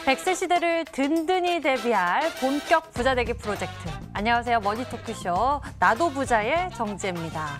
100세 시대를 든든히 대비할 본격 부자되기 프로젝트. 안녕하세요. 머니토크쇼 나도 부자의 정지혜입니다.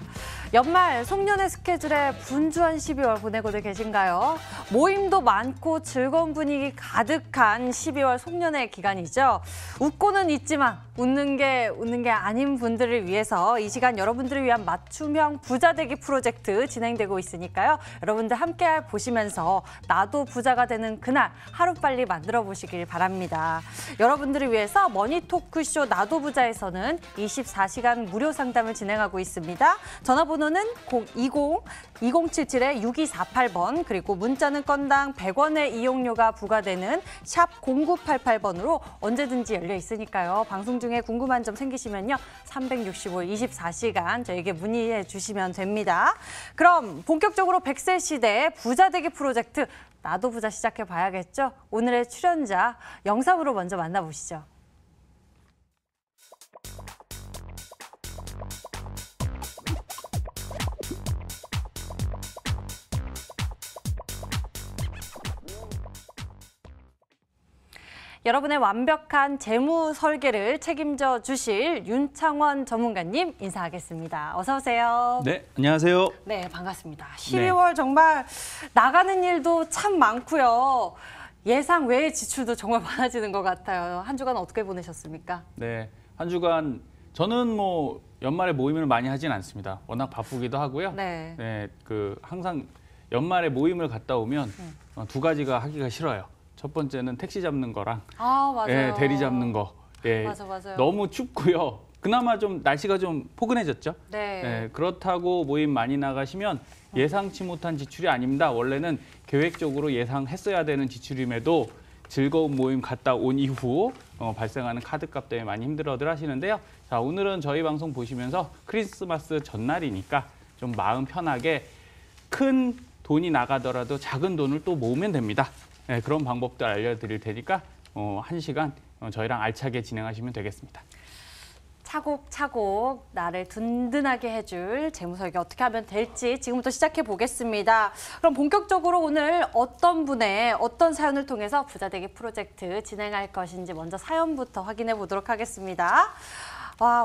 연말 송년회 스케줄에 분주한 12월 보내고들 계신가요? 모임도 많고 즐거운 분위기 가득한 12월 송년회 기간이죠. 웃고는 있지만 웃는 게 아닌 분들을 위해서 이 시간 여러분들을 위한 맞춤형 부자되기 프로젝트 진행되고 있으니까요. 여러분들 함께 보시면서 나도 부자가 되는 그날 하루빨리 만들어 보시길 바랍니다. 여러분들을 위해서 머니토크쇼 나도 부자에서는 24시간 무료 상담을 진행하고 있습니다. 전화번호는 020-2077-6248번 그리고 문자는 건당 100원의 이용료가 부과되는 샵 0988번으로 언제든지 열려 있으니까요. 방송 중에 궁금한 점 생기시면요. 365일 24시간 저에게 문의해 주시면 됩니다. 그럼 본격적으로 100세 시대 부자되기 프로젝트 나도 부자 시작해 봐야겠죠? 오늘의 출연자 영상으로 먼저 만나보시죠. 여러분의 완벽한 재무 설계를 책임져 주실 윤창원 전문가님 인사하겠습니다. 어서 오세요. 네, 안녕하세요. 네, 반갑습니다. 12월 정말 나가는 일도 참 많고요. 예상 외의 지출도 정말 많아지는 것 같아요. 한 주간 어떻게 보내셨습니까? 네, 한 주간 저는 연말에 모임을 많이 하진 않습니다. 워낙 바쁘기도 하고요. 네, 항상 연말에 모임을 갔다 오면 두 가지가 하기가 싫어요. 첫 번째는 택시 잡는 거랑 맞아요. 대리 잡는 거. 맞아요. 너무 춥고요. 그나마 좀 날씨가 좀 포근해졌죠. 네. 그렇다고 모임 많이 나가시면 예상치 못한 지출이 아닙니다. 원래는 계획적으로 예상했어야 되는 지출임에도 즐거운 모임 갔다 온 이후 발생하는 카드값 때문에 많이 힘들어들 하시는데요. 자, 오늘은 저희 방송 보시면서 크리스마스 전날이니까 좀 마음 편하게 큰 돈이 나가더라도 작은 돈을 또 모으면 됩니다. 네, 그런 방법도 알려드릴 테니까 1시간 저희랑 알차게 진행하시면 되겠습니다. 차곡차곡 나를 든든하게 해줄 재무설계 어떻게 하면 될지 지금부터 시작해 보겠습니다. 그럼 본격적으로 오늘 어떤 분의 어떤 사연을 통해서 부자되기 프로젝트 진행할 것인지 먼저 사연부터 확인해 보도록 하겠습니다.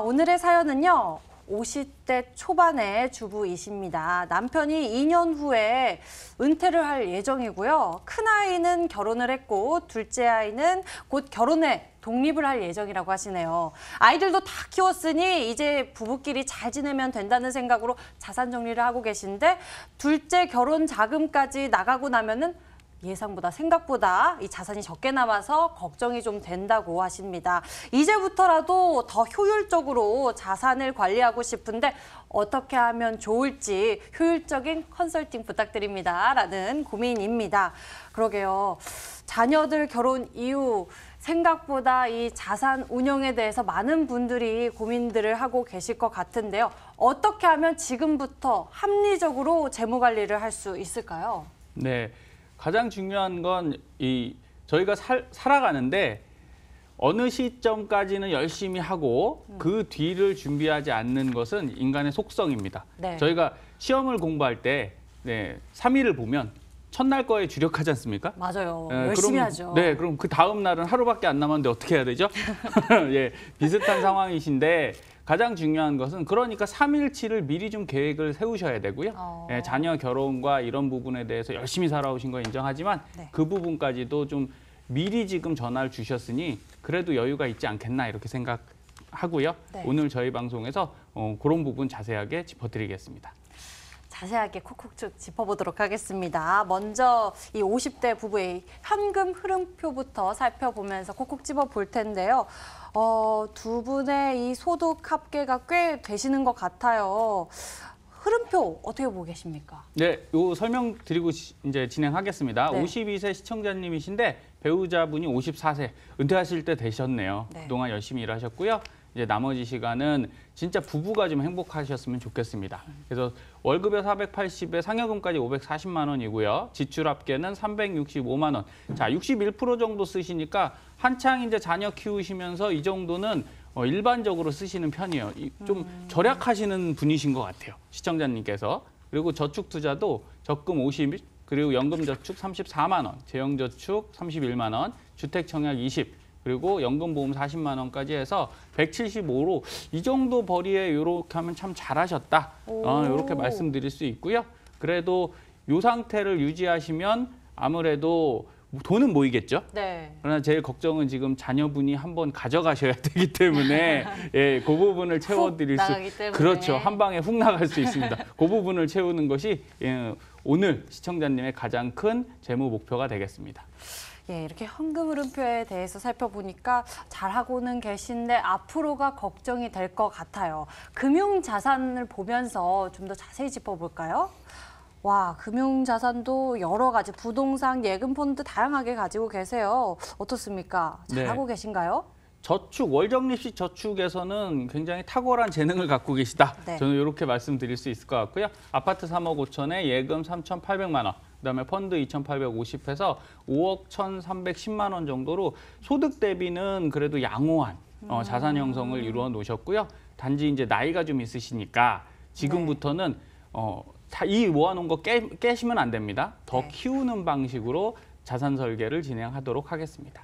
오늘의 사연은요. 50대 초반의 주부이십니다. 남편이 2년 후에 은퇴를 할 예정이고요. 큰아이는 결혼을 했고 둘째 아이는 곧 결혼해 독립을 할 예정이라고 하시네요. 아이들도 다 키웠으니 이제 부부끼리 잘 지내면 된다는 생각으로 자산 정리를 하고 계신데 둘째 결혼 자금까지 나가고 나면은 생각보다 이 자산이 적게 남아서 걱정이 좀 된다고 하십니다. 이제부터라도 더 효율적으로 자산을 관리하고 싶은데 어떻게 하면 좋을지 효율적인 컨설팅 부탁드립니다. 라는 고민입니다. 그러게요. 자녀들 결혼 이후 생각보다 이 자산 운영에 대해서 많은 분들이 고민들을 하고 계실 것 같은데요. 어떻게 하면 지금부터 합리적으로 재무 관리를 할 수 있을까요? 네. 가장 중요한 건 저희가 살아가는데 어느 시점까지는 열심히 하고 그 뒤를 준비하지 않는 것은 인간의 속성입니다. 네. 저희가 시험을 공부할 때 3일을 보면 첫날 거에 주력하지 않습니까? 맞아요. 열심히 하죠. 네, 그럼 그 다음 날은 하루밖에 안 남았는데 어떻게 해야 되죠? 예, 비슷한 상황이신데 가장 중요한 것은 그러니까 3일치를 미리 좀 계획을 세우셔야 되고요. 자녀 결혼과 이런 부분에 대해서 열심히 살아오신 거 인정하지만 그 부분까지도 좀 미리 지금 전화를 주셨으니 그래도 여유가 있지 않겠나 이렇게 생각하고요. 오늘 저희 방송에서 그런 부분 자세하게 짚어드리겠습니다. 자세하게 콕콕 짚어보도록 하겠습니다. 먼저 이 50대 부부의 현금 흐름표부터 살펴보면서 콕콕 짚어볼 텐데요. 두 분의 이 소득 합계가 꽤 되시는 것 같아요. 흐름표 어떻게 보고 계십니까? 네, 요 설명드리고 이제 진행하겠습니다. 네. 52세 시청자님이신데 배우자분이 54세 은퇴하실 때 되셨네요. 네. 그동안 열심히 일하셨고요. 이제 나머지 시간은 진짜 부부가 좀 행복하셨으면 좋겠습니다. 그래서 월급에 480에 상여금까지 540만 원이고요. 지출 합계는 365만 원. 자, 61% 정도 쓰시니까 한창 이제 자녀 키우시면서 이 정도는 일반적으로 쓰시는 편이에요. 좀 절약하시는 분이신 것 같아요. 시청자님께서. 그리고 저축 투자도 적금 50, 그리고 연금 저축 34만 원, 재형 저축 31만 원, 주택 청약 20, 그리고 연금보험 40만 원까지 해서 175로 이 정도 벌이에 이렇게 하면 참 잘하셨다. 이렇게 말씀드릴 수 있고요. 그래도 이 상태를 유지하시면 아무래도 돈은 모이겠죠. 네. 그러나 제일 걱정은 지금 자녀분이 한번 가져가셔야 되기 때문에 예, 그 부분을 채워드릴 수 나가기 때문에. 그렇죠. 한 방에 훅 나갈 수 있습니다. 그 부분을 채우는 것이 예, 오늘 시청자님의 가장 큰 재무 목표가 되겠습니다. 예, 이렇게 현금 흐름표에 대해서 살펴보니까 잘하고는 계신데 앞으로가 걱정이 될 것 같아요. 금융 자산을 보면서 좀 더 자세히 짚어볼까요? 와, 금융 자산도 여러 가지 부동산, 예금 펀드 다양하게 가지고 계세요. 어떻습니까? 잘하고 계신가요? 저축, 월적립식 저축에서는 굉장히 탁월한 재능을 갖고 계시다. 네. 저는 이렇게 말씀드릴 수 있을 것 같고요. 아파트 3억 5천에 예금 3,800만 원, 그다음에 펀드 2,850해서 5억 1,310만 원 정도로 소득 대비는 그래도 양호한 자산 형성을 이루어 놓으셨고요. 단지 이제 나이가 좀 있으시니까 지금부터는 이 모아놓은 거 깨시면 안 됩니다. 더 네. 키우는 방식으로 자산 설계를 진행하도록 하겠습니다.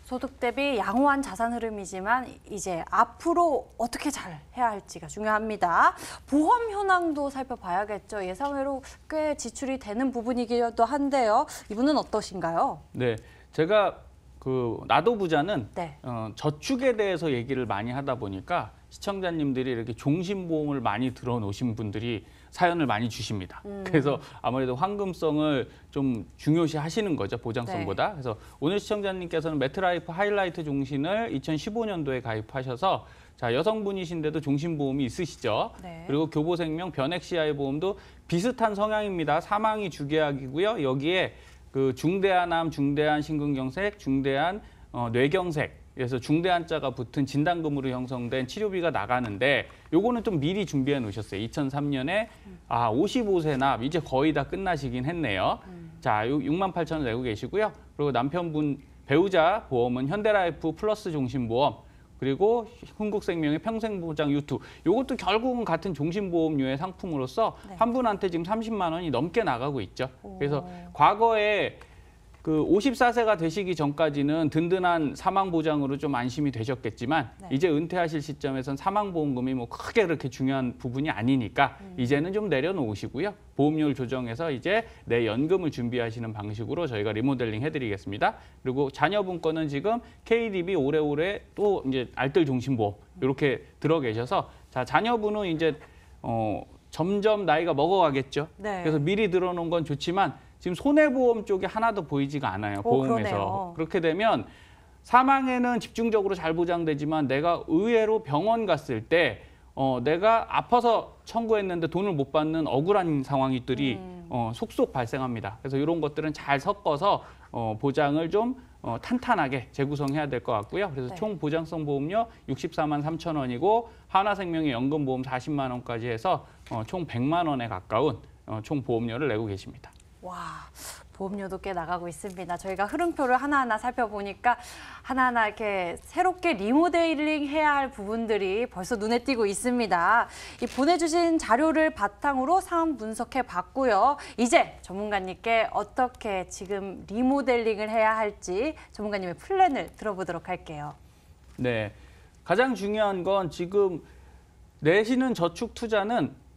소득 대비 양호한 자산 흐름이지만 이제 앞으로 어떻게 잘 해야 할지가 중요합니다. 보험 현황도 살펴봐야겠죠. 예상외로 꽤 지출이 되는 부분이기도 한데요. 이분은 어떠신가요? 네, 제가 그 나도 부자는 네. 저축에 대해서 얘기를 많이 하다 보니까 시청자님들이 이렇게 종신보험을 많이 들어놓으신 분들이 사연을 많이 주십니다. 그래서 아무래도 황금성을 좀 중요시 하시는 거죠, 보장성보다. 네. 그래서 오늘 시청자님께서는 매트라이프 하이라이트 종신을 2015년도에 가입하셔서 자, 여성분이신데도 종신보험이 있으시죠. 네. 그리고 교보생명 변액 CI 보험도 비슷한 성향입니다. 사망이 주계약이고요. 여기에 그 중대한 암, 중대한 심근경색, 중대한 뇌경색, 그래서 중대한 자가 붙은 진단금으로 형성된 치료비가 나가는데 요거는 좀 미리 준비해 놓으셨어요. 2003년에 55세 납 이제 거의 다 끝나시긴 했네요. 자, 68,000원 내고 계시고요. 그리고 남편분 배우자 보험은 현대라이프 플러스 종신보험, 그리고 흥국생명의 평생보장 U2. 요것도 결국은 같은 종신보험료의 상품으로서 네. 한 분한테 지금 30만 원이 넘게 나가고 있죠. 그래서 과거에 그 54세가 되시기 전까지는 든든한 사망보장으로 좀 안심이 되셨겠지만 네. 이제 은퇴하실 시점에선 사망보험금이 뭐 크게 그렇게 중요한 부분이 아니니까 이제는 좀 내려놓으시고요. 보험료를 조정해서 이제 내 연금을 준비하시는 방식으로 저희가 리모델링 해드리겠습니다. 그리고 자녀분 거는 지금 KDB 오래오래 또 이제 알뜰 종신보험 이렇게 들어 계셔서 자, 자녀분은 이제 점점 나이가 먹어가겠죠. 네. 그래서 미리 들어놓은 건 좋지만 지금 손해보험 쪽에 하나도 보이지가 않아요. 보험에서. 그러네요. 그렇게 되면 사망에는 집중적으로 잘 보장되지만 내가 의외로 병원 갔을 때 내가 아파서 청구했는데 돈을 못 받는 억울한 상황들이 속속 발생합니다. 그래서 이런 것들은 잘 섞어서 보장을 좀 탄탄하게 재구성해야 될 것 같고요. 그래서 네. 총 보장성 보험료 64만 3천 원이고 하나생명의 연금보험 40만 원까지 해서 총 100만 원에 가까운 총 보험료를 내고 계십니다. 와, 보험료도 꽤 나가고 있습니다. 저희가 흐름표를 하나하나 살펴보니까 하나하나 이렇게 새롭게 리모델링 해야 할 부분들이 벌써 눈에 띄고 있습니다. 이 보내주신 자료를 바탕으로 상황 분석해 봤고요. 이제 전문가님께 어떻게 지금 리모델링을 해야 할지 전문가님의 플랜을 들어보도록 할게요. 네, 가장 중요한 건 지금 내시는 저축 투자는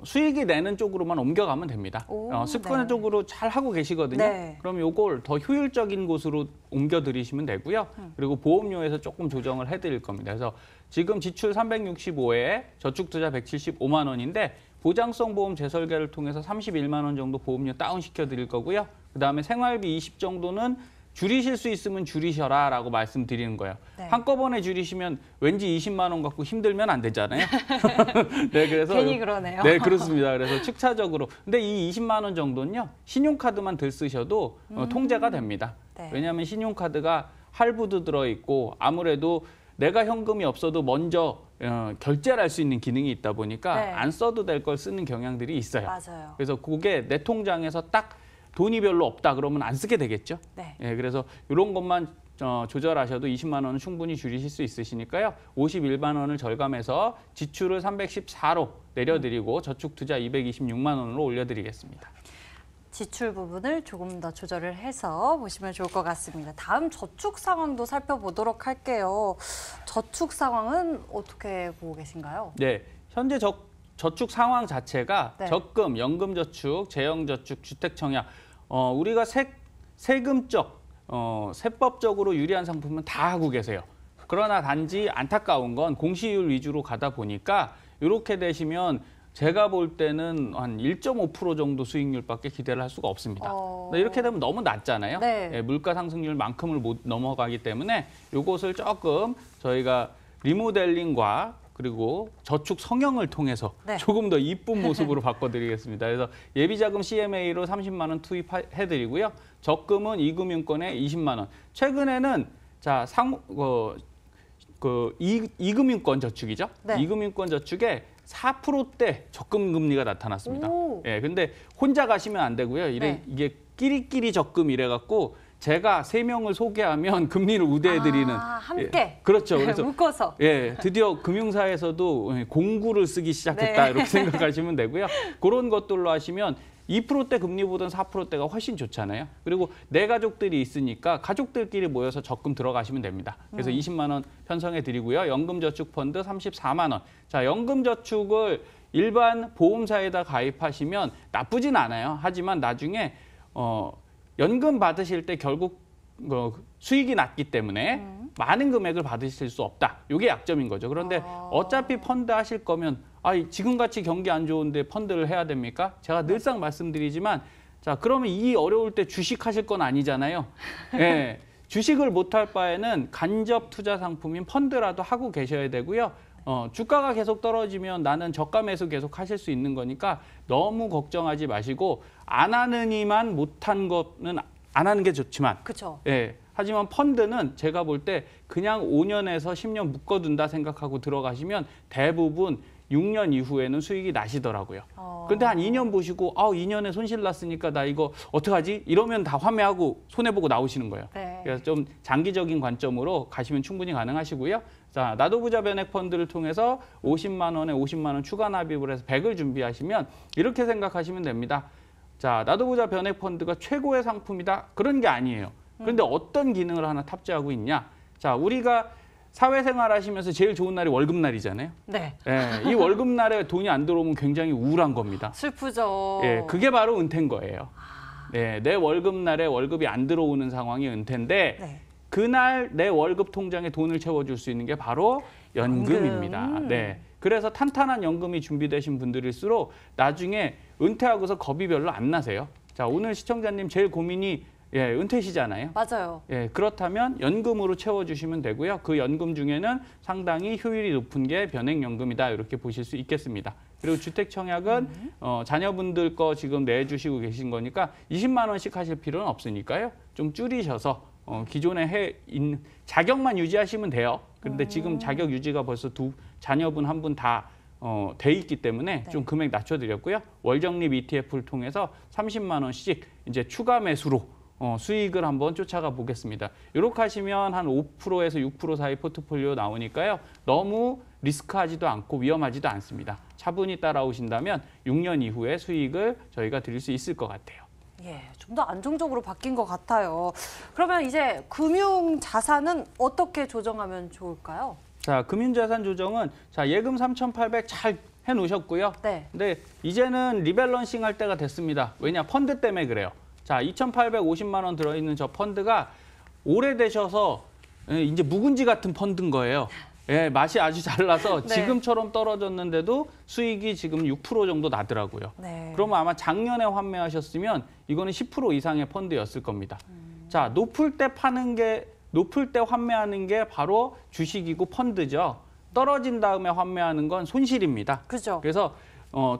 수익이 내는 쪽으로만 옮겨가면 됩니다. 습관적으로 잘 하고 계시거든요. 네. 그럼 요걸 더 효율적인 곳으로 옮겨드리시면 되고요. 그리고 보험료에서 조금 조정을 해드릴 겁니다. 그래서 지금 지출 365에 저축 투자 175만 원인데 보장성 보험 재설계를 통해서 31만 원 정도 보험료 다운시켜 드릴 거고요. 그다음에 생활비 20 정도는 줄이실 수 있으면 줄이셔라라고 말씀드리는 거예요. 네. 한꺼번에 줄이시면 왠지 20만 원 갖고 힘들면 안 되잖아요. 네, 그래서 괜히 그러네요. 네, 그렇습니다. 그래서 측차적으로. 근데 이 20만 원 정도는요. 신용카드만 들 쓰셔도 통제가 됩니다. 네. 왜냐하면 신용카드가 할부도 들어있고 아무래도 내가 현금이 없어도 먼저 결제를 할 수 있는 기능이 있다 보니까 네. 안 써도 될 걸 쓰는 경향들이 있어요. 맞아요. 그래서 그게 내 통장에서 딱 돈이 별로 없다 그러면 안 쓰게 되겠죠. 네. 예, 그래서 이런 것만 조절하셔도 20만 원은 충분히 줄이실 수 있으시니까요. 51만 원을 절감해서 지출을 314로 내려드리고 저축 투자 226만 원으로 올려드리겠습니다. 지출 부분을 조금 더 조절을 해서 보시면 좋을 것 같습니다. 다음 저축 상황도 살펴보도록 할게요. 저축 상황은 어떻게 보고 계신가요? 네, 현재 저축 상황 자체가 네. 적금, 연금저축, 재형저축, 주택청약, 우리가 세금적, 세법적으로 유리한 상품은 다 하고 계세요. 그러나 단지 안타까운 건 공시율 위주로 가다 보니까 이렇게 되시면 제가 볼 때는 한 1.5% 정도 수익률밖에 기대를 할 수가 없습니다. 이렇게 되면 너무 낮잖아요. 네. 예, 물가 상승률만큼을 못 넘어가기 때문에 이것을 조금 저희가 리모델링과 그리고 저축 성형을 통해서 네. 조금 더 이쁜 모습으로 바꿔드리겠습니다. 그래서 예비자금 CMA로 30만 원 투입해드리고요. 적금은 이금융권에 20만 원. 최근에는 자 이금융권 저축이죠. 네. 이금융권 저축에 4%대 적금 금리가 나타났습니다. 오. 예, 근데 혼자 가시면 안 되고요. 네. 이게 끼리끼리 적금 이래 갖고 제가 3명을 소개하면 금리를 우대해드리는. 함께. 예, 그렇죠. 그래서 묶어서. 예, 드디어 금융사에서도 공구를 쓰기 시작했다 네. 이렇게 생각하시면 되고요. 그런 것들로 하시면 2%대 금리보다는 4%대가 훨씬 좋잖아요. 그리고 내 가족들이 있으니까 가족들끼리 모여서 적금 들어가시면 됩니다. 그래서 20만 원 편성해 드리고요. 연금저축펀드 34만 원. 자, 연금저축을 일반 보험사에다 가입하시면 나쁘진 않아요. 하지만 나중에 연금 받으실 때 결국 수익이 낮기 때문에 많은 금액을 받으실 수 없다. 이게 약점인 거죠. 그런데 어차피 펀드 하실 거면 지금같이 경기 안 좋은데 펀드를 해야 됩니까? 제가 늘상 말씀드리지만 자, 그러면 이 어려울 때 주식 하실 건 아니잖아요. 예, 주식을 못할 바에는 간접 투자 상품인 펀드라도 하고 계셔야 되고요. 주가가 계속 떨어지면 나는 저가 매수 계속 하실 수 있는 거니까 너무 걱정하지 마시고 안 하느니만 못한 거는 안 하는 게 좋지만 그렇죠. 예, 하지만 펀드는 제가 볼 때 그냥 5년에서 10년 묶어둔다 생각하고 들어가시면 대부분 6년 이후에는 수익이 나시더라고요. 근데 한 2년 보시고 2년에 손실 났으니까 나 이거 어떡하지? 이러면 다 환매하고 손해보고 나오시는 거예요. 네. 그래서 좀 장기적인 관점으로 가시면 충분히 가능하시고요. 자, 나도 부자 변액 펀드를 통해서 50만 원에 50만 원 추가 납입을 해서 100을 준비하시면 이렇게 생각하시면 됩니다. 자, 나도 부자 변액 펀드가 최고의 상품이다. 그런 게 아니에요. 그런데 어떤 기능을 하나 탑재하고 있냐? 자, 우리가 사회생활 하시면서 제일 좋은 날이 월급날이잖아요. 네. 예, 이 월급날에 돈이 안 들어오면 굉장히 우울한 겁니다. 슬프죠. 예, 그게 바로 은퇴인 거예요. 네, 내 월급날에 월급이 안 들어오는 상황이 은퇴인데 네. 그날 내 월급 통장에 돈을 채워줄 수 있는 게 바로 연금입니다. 연금. 네, 그래서 탄탄한 연금이 준비되신 분들일수록 나중에 은퇴하고서 겁이 별로 안 나세요. 자, 오늘 시청자님 제일 고민이 은퇴시잖아요. 맞아요. 예, 그렇다면 연금으로 채워주시면 되고요. 그 연금 중에는 상당히 효율이 높은 게 변액연금이다 이렇게 보실 수 있겠습니다. 그리고 주택청약은 자녀분들 거 지금 내주시고 계신 거니까 20만 원씩 하실 필요는 없으니까요. 좀 줄이셔서 기존에 자격만 유지하시면 돼요. 그런데 지금 자격 유지가 벌써 자녀분 한 분 다 돼 있기 때문에 좀 금액 낮춰드렸고요. 월적립 ETF를 통해서 30만 원씩 이제 추가 매수로 수익을 한번 쫓아가 보겠습니다. 이렇게 하시면 한 5%에서 6% 사이 포트폴리오 나오니까요. 너무 리스크하지도 않고 위험하지도 않습니다. 차분히 따라오신다면 6년 이후에 수익을 저희가 드릴 수 있을 것 같아요. 예, 좀 더 안정적으로 바뀐 것 같아요. 그러면 이제 금융 자산은 어떻게 조정하면 좋을까요? 자, 금융자산 조정은 자, 예금 3,800 잘 해놓으셨고요. 네. 근데 이제는 리밸런싱 할 때가 됐습니다. 왜냐? 펀드 때문에 그래요. 자, 2,850만 원 들어있는 저 펀드가 오래되셔서 이제 묵은지 같은 펀드인 거예요. 예, 맛이 아주 잘 나서 네. 지금처럼 떨어졌는데도 수익이 지금 6% 정도 나더라고요. 네. 그러면 아마 작년에 환매하셨으면 이거는 10% 이상의 펀드였을 겁니다. 자, 높을 때 환매하는 게 바로 주식이고 펀드죠. 떨어진 다음에 환매하는 건 손실입니다. 그죠. 그래서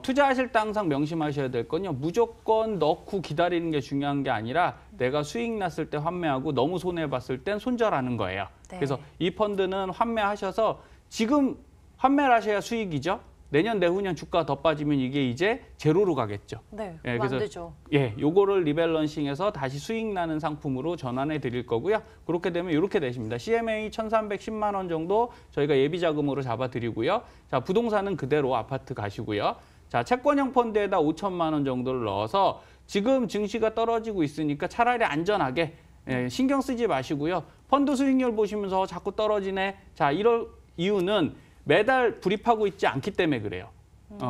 투자하실 때 항상 명심하셔야 될 건요. 무조건 넣고 기다리는 게 중요한 게 아니라 내가 수익 났을 때 환매하고 너무 손해봤을 땐 손절하는 거예요. 네. 그래서 이 펀드는 환매하셔서 지금 환매를 하셔야 수익이죠. 내년 내후년 주가 더 빠지면 이게 이제 제로로 가겠죠. 네, 예, 그럼 안 되죠. 예, 요거를 리밸런싱해서 다시 수익 나는 상품으로 전환해 드릴 거고요. 그렇게 되면 이렇게 되십니다. CMA 1,310만 원 정도 저희가 예비 자금으로 잡아 드리고요. 자, 부동산은 그대로 아파트 가시고요. 자, 채권형 펀드에다 5천만 원 정도를 넣어서 지금 증시가 떨어지고 있으니까 차라리 안전하게 신경 쓰지 마시고요. 펀드 수익률 보시면서 자꾸 떨어지네. 자, 이럴 이유는 매달 불입하고 있지 않기 때문에 그래요.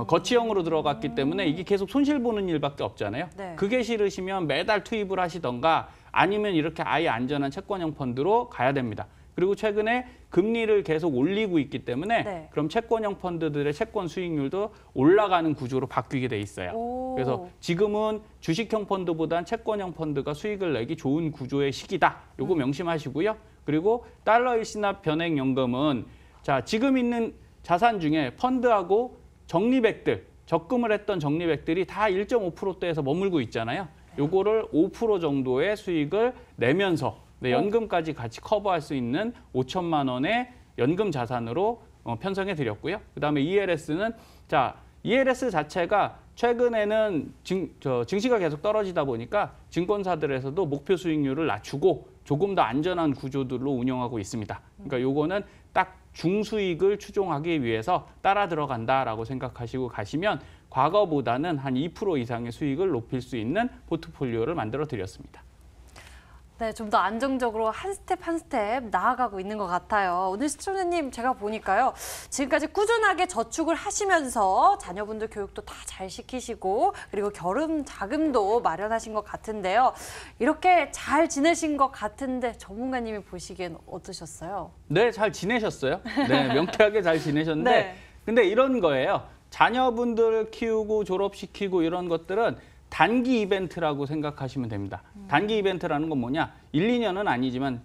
거치형으로 들어갔기 때문에 이게 계속 손실 보는 일밖에 없잖아요. 네. 그게 싫으시면 매달 투입을 하시던가 아니면 이렇게 아예 안전한 채권형 펀드로 가야 됩니다. 그리고 최근에 금리를 계속 올리고 있기 때문에 네. 그럼 채권형 펀드들의 채권 수익률도 올라가는 구조로 바뀌게 돼 있어요. 오. 그래서 지금은 주식형 펀드보단 채권형 펀드가 수익을 내기 좋은 구조의 시기다. 요거 명심하시고요. 그리고 달러 일시납 변액연금은 자, 지금 있는 자산 중에 펀드하고 적립액들, 적금을 했던 적립액들이 다 1.5%대에서 머물고 있잖아요. 요거를 5% 정도의 수익을 내면서 연금까지 같이 커버할 수 있는 5천만 원의 연금 자산으로 편성해 드렸고요. 그다음에 ELS는 자, ELS 자체가 최근에는 증시가 계속 떨어지다 보니까 증권사들에서도 목표 수익률을 낮추고 조금 더 안전한 구조들로 운영하고 있습니다. 그러니까 요거는 딱 중수익을 추종하기 위해서 따라 들어간다라고 생각하시고 가시면 과거보다는 한 2% 이상의 수익을 높일 수 있는 포트폴리오를 만들어 드렸습니다. 네, 좀 더 안정적으로 한 스텝 한 스텝 나아가고 있는 것 같아요. 오늘 시청자님 제가 보니까요. 지금까지 꾸준하게 저축을 하시면서 자녀분들 교육도 다 잘 시키시고 그리고 결혼 자금도 마련하신 것 같은데요. 이렇게 잘 지내신 것 같은데 전문가님이 보시기엔 어떠셨어요? 네, 잘 지내셨어요. 네, 명쾌하게 잘 지내셨는데 네. 근데 이런 거예요. 자녀분들 키우고 졸업시키고 이런 것들은 단기 이벤트라고 생각하시면 됩니다. 단기 이벤트라는 건 뭐냐? 1, 2년은 아니지만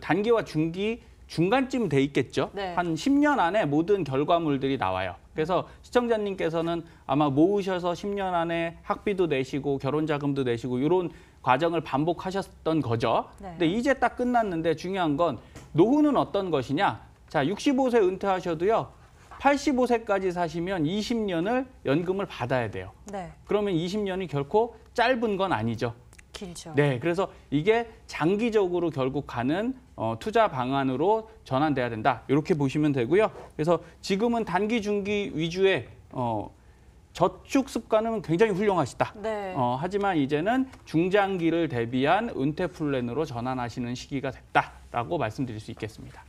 단기와 중기 중간쯤 돼 있겠죠. 네. 한 10년 안에 모든 결과물들이 나와요. 그래서 시청자님께서는 아마 모으셔서 10년 안에 학비도 내시고 결혼자금도 내시고 이런 과정을 반복하셨던 거죠. 네. 근데 이제 딱 끝났는데 중요한 건 노후는 어떤 것이냐? 자, 65세 은퇴하셔도요. 85세까지 사시면 20년을 연금을 받아야 돼요. 네, 그러면 20년이 결코 짧은 건 아니죠. 길죠. 네, 그래서 이게 장기적으로 결국 가는 투자 방안으로 전환돼야 된다. 이렇게 보시면 되고요. 그래서 지금은 단기, 중기 위주의 저축 습관은 굉장히 훌륭하시다. 네. 하지만 이제는 중장기를 대비한 은퇴 플랜으로 전환하시는 시기가 됐다라고 말씀드릴 수 있겠습니다.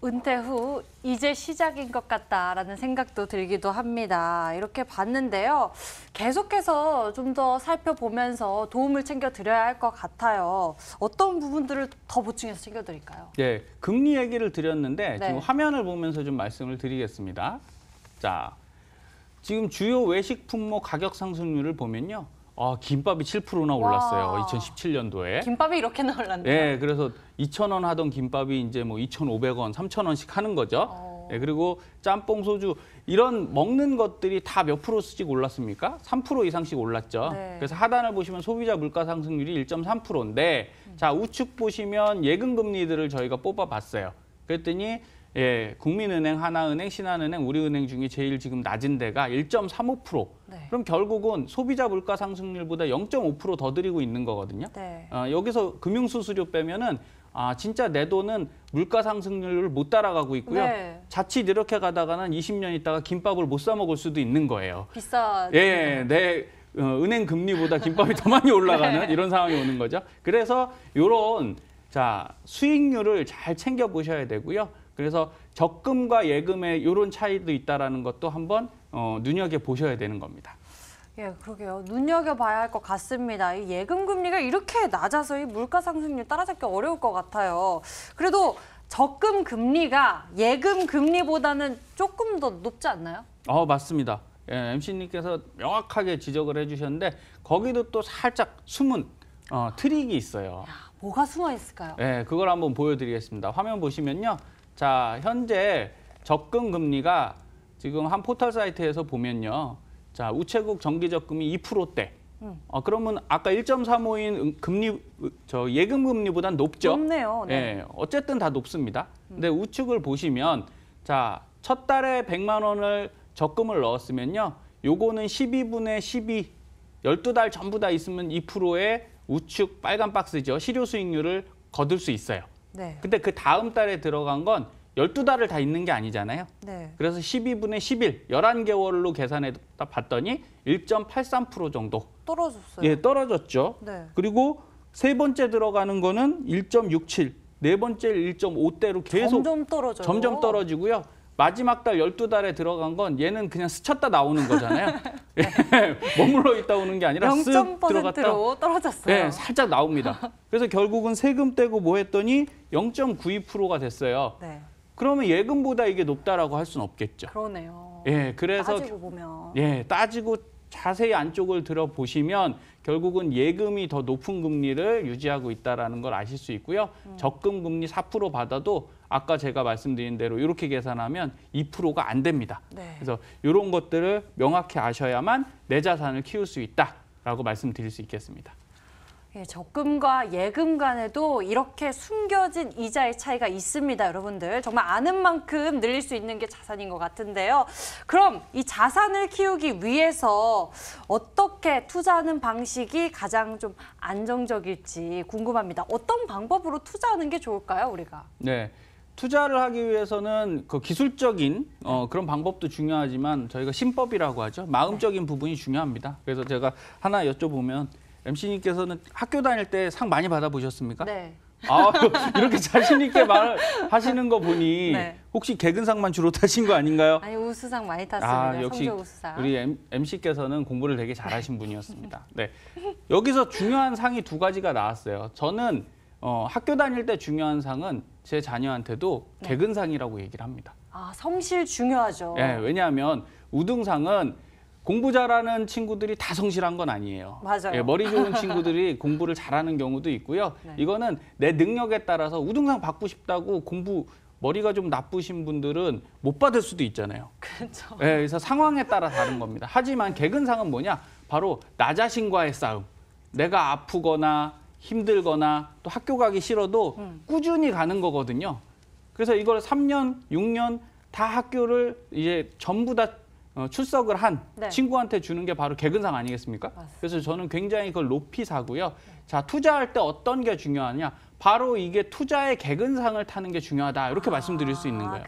은퇴 후 이제 시작인 것 같다라는 생각도 들기도 합니다. 이렇게 봤는데요. 계속해서 좀 더 살펴보면서 도움을 챙겨드려야 할 것 같아요. 어떤 부분들을 더 보충해서 챙겨드릴까요? 네, 금리 얘기를 드렸는데 네. 지금 화면을 보면서 좀 말씀을 드리겠습니다. 자, 지금 주요 외식 품목 가격 상승률을 보면요. 김밥이 7%나 올랐어요. 와. 2017년도에. 김밥이 이렇게나 올랐네요. 네, 그래서 2,000원 하던 김밥이 이제 뭐 2,500원, 3,000원씩 하는 거죠. 네, 그리고 짬뽕, 소주 이런 먹는 것들이 다 몇 프로씩 올랐습니까? 3% 이상씩 올랐죠. 네. 그래서 하단을 보시면 소비자 물가 상승률이 1.3%인데 자, 우측 보시면 예금 금리들을 저희가 뽑아봤어요. 그랬더니 국민은행, 하나은행, 신한은행, 우리은행 중에 제일 지금 낮은 데가 1.35%. 네. 그럼 결국은 소비자 물가 상승률보다 0.5% 더 드리고 있는 거거든요. 네. 여기서 금융수수료 빼면은 진짜 내 돈은 물가 상승률을 못 따라가고 있고요. 네. 자칫 이렇게 가다가는 20년 있다가 김밥을 못 사 먹을 수도 있는 거예요. 비싸. 내 은행 금리보다 김밥이 더 많이 올라가는 네. 이런 상황이 오는 거죠. 그래서 이런 수익률을 잘 챙겨 보셔야 되고요. 그래서 적금과 예금의 이런 차이도 있다라는 것도 한번 눈여겨 보셔야 되는 겁니다. 예, 그러게요. 눈여겨봐야 할 것 같습니다. 이 예금 금리가 이렇게 낮아서 이 물가 상승률 따라잡기 어려울 것 같아요. 그래도 적금 금리가 예금 금리보다는 조금 더 높지 않나요? 맞습니다. MC님께서 명확하게 지적을 해주셨는데 거기도 또 살짝 숨은 트릭이 있어요. 야, 뭐가 숨어 있을까요? 그걸 한번 보여드리겠습니다. 화면 보시면요. 자, 현재 적금 금리가 지금 한 포털 사이트에서 보면요. 자, 우체국 정기 적금이 2%대. 그러면 아까 1.35인 금리 예금 금리보단 높죠. 높네요. 네. 어쨌든 다 높습니다. 근데 우측을 보시면 자, 첫 달에 100만 원을 적금을 넣었으면요. 요거는 12분의 12 12달 전부 다 있으면 2%의 우측 빨간 박스죠. 실효 수익률을 거둘 수 있어요. 네. 근데 그 다음 달에 들어간 건 12달을 다 있는 게 아니잖아요. 네. 그래서 12분의 11, 11개월로 계산해 봤더니 1.83% 정도. 떨어졌어요. 예, 떨어졌죠. 네. 그리고 세 번째 들어가는 거는 1.67, 네 번째 1.5대로 계속 점점 떨어지고요. 마지막 달 12달에 들어간 건 얘는 그냥 스쳤다 나오는 거잖아요. 예, 머물러 있다 오는 게 아니라 쓱 들어갔다 0.%로 떨어졌어요. 네, 살짝 나옵니다. 그래서 결국은 세금 떼고 뭐 했더니 0.92%가 됐어요. 네. 그러면 예금보다 이게 높다라고 할 수는 없겠죠. 그러네요. 예, 그래서 따지고 보면. 예, 따지고 자세히 안쪽을 들어보시면 결국은 예금이 더 높은 금리를 유지하고 있다는 걸 아실 수 있고요. 적금 금리 4% 받아도 아까 제가 말씀드린 대로 이렇게 계산하면 2%가 안 됩니다. 네. 그래서 이런 것들을 명확히 아셔야만 내 자산을 키울 수 있다라고 말씀드릴 수 있겠습니다. 예, 적금과 예금 간에도 이렇게 숨겨진 이자의 차이가 있습니다, 여러분들. 정말 아는 만큼 늘릴 수 있는 게 자산인 것 같은데요. 그럼 이 자산을 키우기 위해서 어떻게 투자하는 방식이 가장 좀 안정적일지 궁금합니다. 어떤 방법으로 투자하는 게 좋을까요, 우리가? 네. 투자를 하기 위해서는 그 기술적인 그런 방법도 중요하지만 저희가 신법이라고 하죠. 마음적인 부분이 중요합니다. 그래서 제가 하나 여쭤보면 MC님께서는 학교 다닐 때 상 많이 받아보셨습니까? 네. 아, 이렇게 자신 있게 말하시는 거 보니 네. 혹시 개근상만 주로 타신 거 아닌가요? 아니, 우수상 많이 탔습니다. 아, 역시 성적 우수상. 우리 MC께서는 공부를 되게 잘하신 분이었습니다. 네, 여기서 중요한 상이 두 가지가 나왔어요. 저는 학교 다닐 때 중요한 상은 제 자녀한테도 네. 개근상이라고 얘기를 합니다. 아, 성실 중요하죠. 네, 왜냐하면 우등상은 공부 잘하는 친구들이 다 성실한 건 아니에요. 맞아요. 예, 머리 좋은 친구들이 공부를 잘하는 경우도 있고요. 네. 이거는 내 능력에 따라서 우등상 받고 싶다고 공부 머리가 좀 나쁘신 분들은 못 받을 수도 있잖아요. 그렇죠. 예, 그래서 상황에 따라 다른 겁니다. 하지만 개근상은 뭐냐? 바로 나 자신과의 싸움. 내가 아프거나 힘들거나 또 학교 가기 싫어도 꾸준히 가는 거거든요. 그래서 이걸 3년, 6년 다 학교를 이제 전부 다 출석을 한 네. 친구한테 주는 게 바로 개근상 아니겠습니까? 맞습니다. 그래서 저는 굉장히 그걸 높이 사고요. 자, 투자할 때 어떤 게 중요하냐? 바로 이게 투자의 개근상을 타는 게 중요하다. 이렇게 말씀드릴 수 있는 거예요.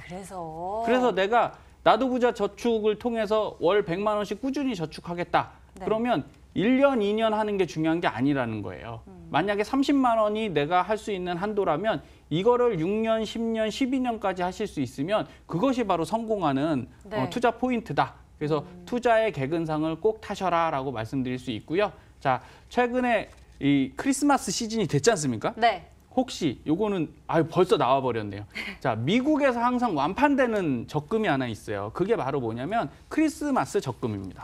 그래서 내가 나도 부자 저축을 통해서 월 100만 원씩 꾸준히 저축하겠다. 네. 그러면 1년, 2년 하는 게 중요한 게 아니라는 거예요. 만약에 30만 원이 내가 할 수 있는 한도라면 이거를 6년, 10년, 12년까지 하실 수 있으면 그것이 바로 성공하는 네. 투자 포인트다. 그래서 투자의 개근상을 꼭 타셔라라고 말씀드릴 수 있고요. 자, 최근에 이 크리스마스 시즌이 됐지 않습니까? 네. 혹시 요거는 벌써 나와 버렸네요. 자, 미국에서 항상 완판되는 적금이 하나 있어요. 그게 바로 뭐냐면 크리스마스 적금입니다.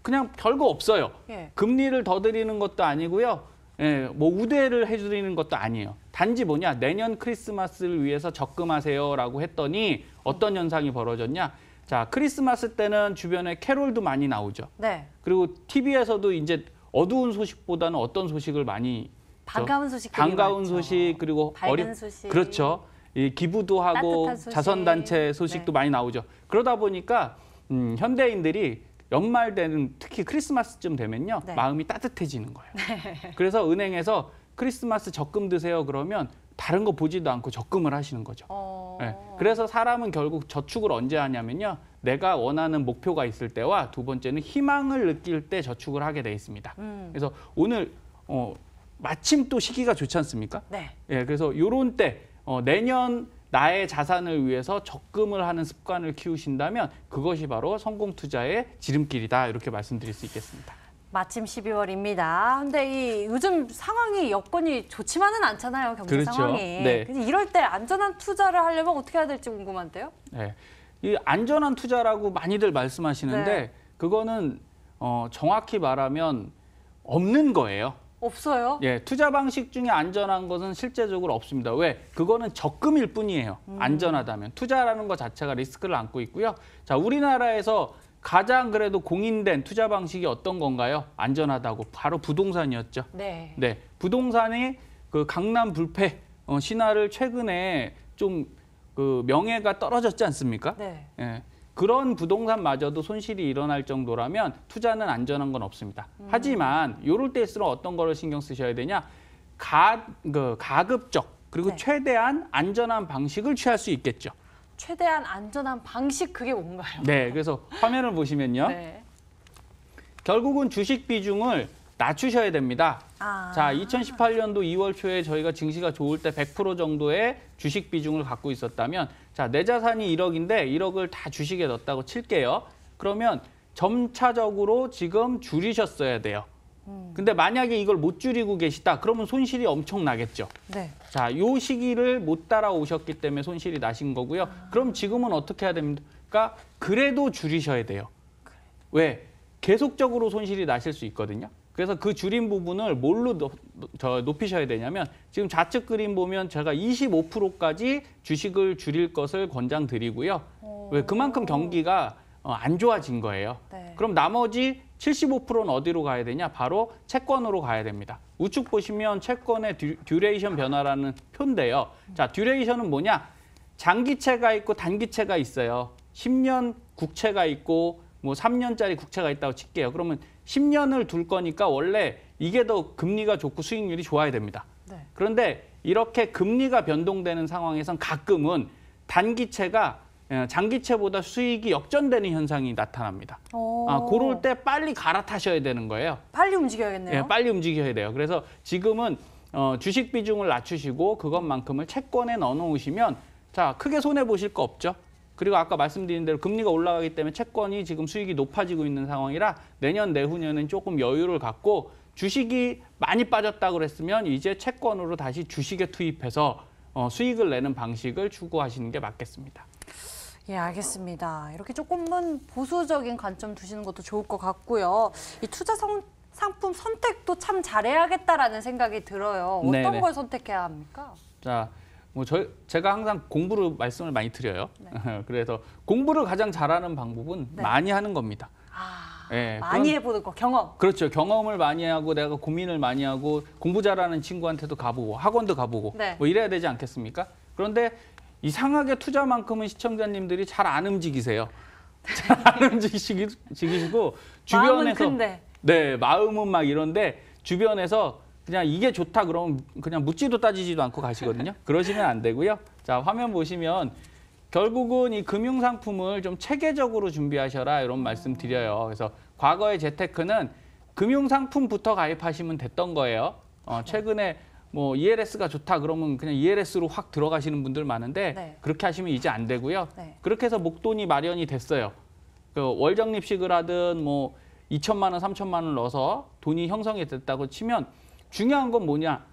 그냥 별거 없어요. 예. 금리를 더 드리는 것도 아니고요. 예, 뭐 우대를 해드리는 것도 아니에요. 단지 뭐냐, 내년 크리스마스를 위해서 적금하세요라고 했더니 어떤 현상이 벌어졌냐? 자, 크리스마스 때는 주변에 캐롤도 많이 나오죠. 네. 그리고 TV에서도 이제 어두운 소식보다는 어떤 소식을 많이 반가운 소식. 반가운 소식 그리고 밝은 소식. 그렇죠. 이 기부도 하고 따뜻한 소식. 자선단체 소식도 네. 많이 나오죠. 그러다 보니까 현대인들이 연말 되는 특히 크리스마스쯤 되면요. 네. 마음이 따뜻해지는 거예요. 그래서 은행에서 크리스마스 적금 드세요 그러면 다른 거 보지도 않고 적금을 하시는 거죠. 네. 그래서 사람은 결국 저축을 언제 하냐면요. 내가 원하는 목표가 있을 때와 두 번째는 희망을 느낄 때 저축을 하게 돼 있습니다. 그래서 오늘 마침 또 시기가 좋지 않습니까? 네. 예, 그래서 요런 때 내년 나의 자산을 위해서 적금을 하는 습관을 키우신다면 그것이 바로 성공 투자의 지름길이다. 이렇게 말씀드릴 수 있겠습니다. 마침 12월입니다. 근데 이 요즘 상황이 여건이 좋지만은 않잖아요. 경제 그렇죠. 상황이. 네. 근데 이럴 때 안전한 투자를 하려면 어떻게 해야 될지 궁금한데요. 네. 이 안전한 투자라고 많이들 말씀하시는데 네. 그거는 정확히 말하면 없는 거예요. 없어요? 예, 투자 방식 중에 안전한 것은 실제적으로 없습니다. 왜? 그거는 적금일 뿐이에요. 안전하다면. 투자라는 것 자체가 리스크를 안고 있고요. 자, 우리나라에서 가장 그래도 공인된 투자 방식이 어떤 건가요? 안전하다고. 바로 부동산이었죠. 네. 네, 부동산이 그 강남 불패 신화를 최근에 좀 그 명예가 떨어졌지 않습니까? 네. 예, 그런 부동산마저도 손실이 일어날 정도라면 투자는 안전한 건 없습니다. 하지만 이럴 때일수록 어떤 거를 신경 쓰셔야 되냐? 가급적 그리고 네. 최대한 안전한 방식을 취할 수 있겠죠. 최대한 안전한 방식 그게 뭔가요? 네, 그래서 화면을 보시면요. 네. 결국은 주식 비중을 낮추셔야 됩니다. 자, 2018년도 2월 초에 저희가 증시가 좋을 때 100% 정도의 주식 비중을 갖고 있었다면, 자, 내 자산이 1억인데 1억을 다 주식에 넣었다고 칠게요. 그러면 점차적으로 지금 줄이셨어야 돼요. 근데 만약에 이걸 못 줄이고 계시다, 그러면 손실이 엄청 나겠죠. 네. 자, 요 시기를 못 따라오셨기 때문에 손실이 나신 거고요. 그럼 지금은 어떻게 해야 됩니까? 그래도 줄이셔야 돼요. 왜? 계속적으로 손실이 나실 수 있거든요. 그래서 그 줄인 부분을 뭘로 높이셔야 되냐면, 지금 좌측 그림 보면 제가 25%까지 주식을 줄일 것을 권장드리고요. 왜? 그만큼 경기가 안 좋아진 거예요. 네. 그럼 나머지 75%는 어디로 가야 되냐? 바로 채권으로 가야 됩니다. 우측 보시면 채권의 듀레이션 변화라는 표인데요. 자, 듀레이션은 뭐냐? 장기채가 있고 단기채가 있어요. 10년 국채가 있고 뭐 3년짜리 국채가 있다고 칠게요. 그러면 10년을 둘 거니까 원래 이게 더 금리가 좋고 수익률이 좋아야 됩니다. 네. 그런데 이렇게 금리가 변동되는 상황에선 가끔은 단기채가 장기채보다 수익이 역전되는 현상이 나타납니다. 그럴 때 빨리 갈아타셔야 되는 거예요. 빨리 움직여야겠네요. 예, 빨리 움직여야 돼요. 그래서 지금은 주식 비중을 낮추시고 그것만큼을 채권에 넣어놓으시면, 자, 크게 손해 보실 거 없죠. 그리고 아까 말씀드린 대로 금리가 올라가기 때문에 채권이 지금 수익이 높아지고 있는 상황이라 내년 내후년은 조금 여유를 갖고, 주식이 많이 빠졌다고 그랬으면 이제 채권으로 다시 주식에 투입해서 수익을 내는 방식을 추구하시는 게 맞겠습니다. 예, 알겠습니다. 이렇게 조금은 보수적인 관점 두시는 것도 좋을 것 같고요. 이 투자 상품 선택도 참 잘해야겠다라는 생각이 들어요. 어떤 네네. 걸 선택해야 합니까? 자, 뭐 제가 항상 공부를 말씀을 많이 드려요. 네. 그래서 공부를 가장 잘하는 방법은 네. 많이 하는 겁니다. 예, 많이 해보는 거, 경험. 그렇죠. 경험을 많이 하고 내가 고민을 많이 하고 공부 잘하는 친구한테도 가보고 학원도 가보고 네. 뭐 이래야 되지 않겠습니까? 그런데 이상하게 투자만큼은 시청자님들이 잘 안 움직이세요. 잘 안 움직이시고 주변에서, 마음은 큰데. 네, 마음은 막 이런데 주변에서 그냥 이게 좋다 그러면 그냥 묻지도 따지지도 않고 가시거든요. 그러시면 안 되고요. 자, 화면 보시면 결국은 이 금융상품을 좀 체계적으로 준비하셔라, 이런 말씀 드려요. 그래서 과거의 재테크는 금융상품부터 가입하시면 됐던 거예요. 최근에 뭐 ELS가 좋다 그러면 그냥 ELS로 확 들어가시는 분들 많은데, 네. 그렇게 하시면 이제 안 되고요. 네. 그렇게 해서 목돈이 마련이 됐어요. 그 월적립식을 하든 뭐 2천만 원, 3천만 원을 넣어서 돈이 형성이 됐다고 치면, 중요한 건 뭐냐?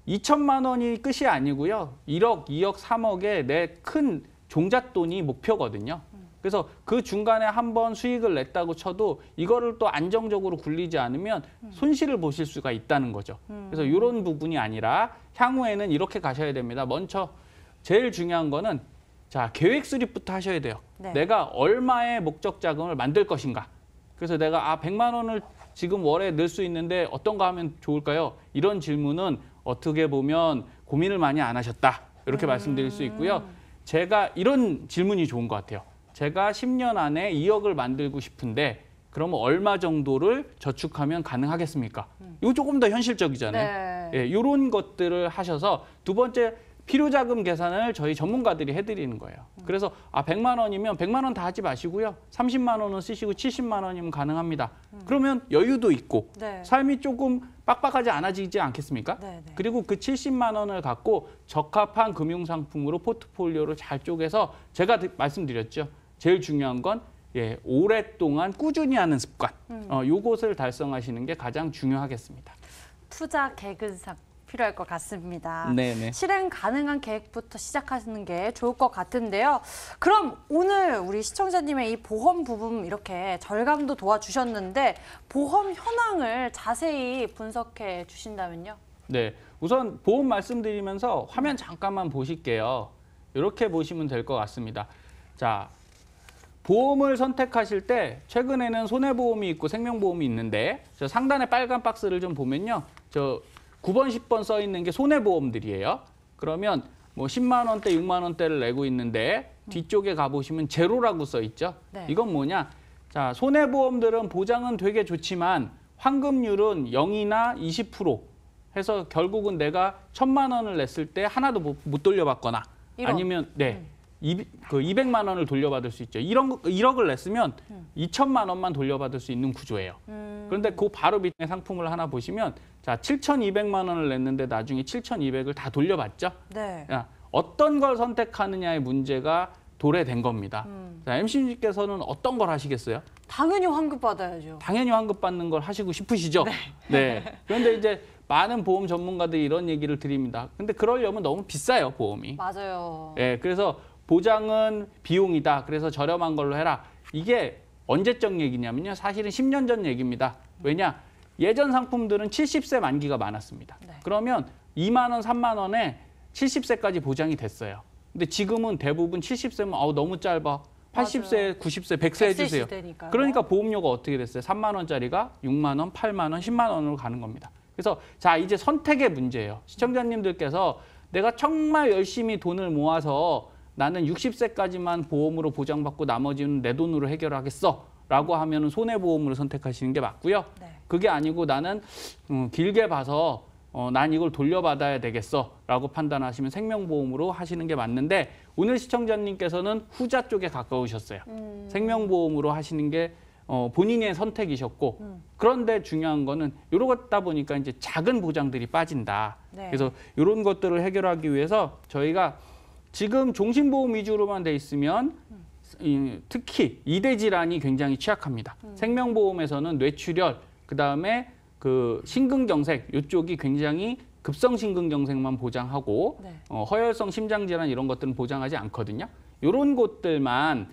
2천만 원이 끝이 아니고요. 1억, 2억, 3억의 내 큰 종잣돈이 목표거든요. 그래서 그 중간에 한번 수익을 냈다고 쳐도 이거를 또 안정적으로 굴리지 않으면 손실을 보실 수가 있다는 거죠. 그래서 이런 부분이 아니라 향후에는 이렇게 가셔야 됩니다. 먼저 제일 중요한 거는, 자, 계획 수립부터 하셔야 돼요. 네. 내가 얼마의 목적 자금을 만들 것인가. 그래서 내가 100만 원을 지금 월에 넣을 수 있는데 어떤 거 하면 좋을까요? 이런 질문은 어떻게 보면 고민을 많이 안 하셨다, 이렇게 말씀드릴 수 있고요. 제가 이런 질문이 좋은 것 같아요. 제가 10년 안에 2억을 만들고 싶은데 그러면 얼마 정도를 저축하면 가능하겠습니까? 이거 조금 더 현실적이잖아요. 네. 예, 이런 것들을 하셔서, 두 번째, 필요자금 계산을 저희 전문가들이 해드리는 거예요. 그래서 100만 원이면 100만 원 다 하지 마시고요. 30만 원은 쓰시고 70만 원이면 가능합니다. 그러면 여유도 있고 네. 삶이 조금 빡빡하지 않아지지 않겠습니까? 네, 네. 그리고 그 70만 원을 갖고 적합한 금융상품으로 포트폴리오를 잘 쪼개서, 제가 말씀드렸죠. 제일 중요한 건 오랫동안 꾸준히 하는 습관. 요것을 달성하시는 게 가장 중요하겠습니다. 투자 개근상 필요할 것 같습니다. 네네. 실행 가능한 계획부터 시작하시는 게 좋을 것 같은데요. 그럼 오늘 우리 시청자님의 이 보험 부분 이렇게 절감도 도와주셨는데, 보험 현황을 자세히 분석해 주신다면요? 네, 우선 보험 말씀드리면서 화면 잠깐만 보실게요. 이렇게 보시면 될 것 같습니다. 자, 보험을 선택하실 때 최근에는 손해보험이 있고 생명보험이 있는데, 저 상단에 빨간 박스를 좀 보면요, 저 9번, 10번 써 있는 게 손해보험들이에요. 그러면 뭐 10만 원대, 6만 원대를 내고 있는데 뒤쪽에 가보시면 제로라고 써 있죠. 네. 이건 뭐냐? 자, 손해보험들은 보장은 되게 좋지만 환급률은 0이나 20% 해서 결국은 내가 1,000만 원을 냈을 때 하나도 못 돌려받거나, 이런. 아니면 그 200만 원을 돌려받을 수 있죠. 1억을 냈으면 2천만 원만 돌려받을 수 있는 구조예요. 그런데 그 바로 밑에 상품을 하나 보시면 자 7,200만 원을 냈는데 나중에 7,200을 다 돌려받죠. 네. 야, 어떤 걸 선택하느냐의 문제가 도래된 겁니다. 자, MC님께서는 어떤 걸 하시겠어요? 당연히 환급 받아야죠. 당연히 환급 받는 걸 하시고 싶으시죠? 네. 그런데 이제 많은 보험 전문가들이 이런 얘기를 드립니다. 근데 그러려면 너무 비싸요, 보험이. 맞아요. 네, 그래서 보장은 비용이다. 그래서 저렴한 걸로 해라. 이게 언제적 얘기냐면요. 사실은 10년 전 얘기입니다. 왜냐? 예전 상품들은 70세 만기가 많았습니다. 네. 그러면 2만 원, 3만 원에 70세까지 보장이 됐어요. 근데 지금은 대부분 70세면 너무 짧아. 80세, 90세, 100세 해주세요. 시대니까요. 그러니까 보험료가 어떻게 됐어요? 3만 원짜리가 6만 원, 8만 원, 10만 원으로 가는 겁니다. 그래서 자 이제 선택의 문제예요. 시청자님들께서 내가 정말 열심히 돈을 모아서 나는 60세까지만 보험으로 보장받고 나머지는 내 돈으로 해결하겠어 라고 하면 손해보험으로 선택하시는 게 맞고요. 네. 그게 아니고 나는 길게 봐서 난 이걸 돌려받아야 되겠어 라고 판단하시면 생명보험으로 하시는 게 맞는데 오늘 시청자님께서는 후자 쪽에 가까우셨어요. 생명보험으로 하시는 게 본인의 선택이셨고 그런데 중요한 거는 이러다 보니까 이제 작은 보장들이 빠진다. 네. 그래서 이런 것들을 해결하기 위해서 저희가 지금 종신보험 위주로만 돼 있으면 특히 이대 질환이 굉장히 취약합니다. 생명보험에서는 뇌출혈, 그다음에 그 심근경색 이쪽이 굉장히 급성 심근경색만 보장하고 네. 허혈성 심장질환 이런 것들은 보장하지 않거든요. 이런 것들만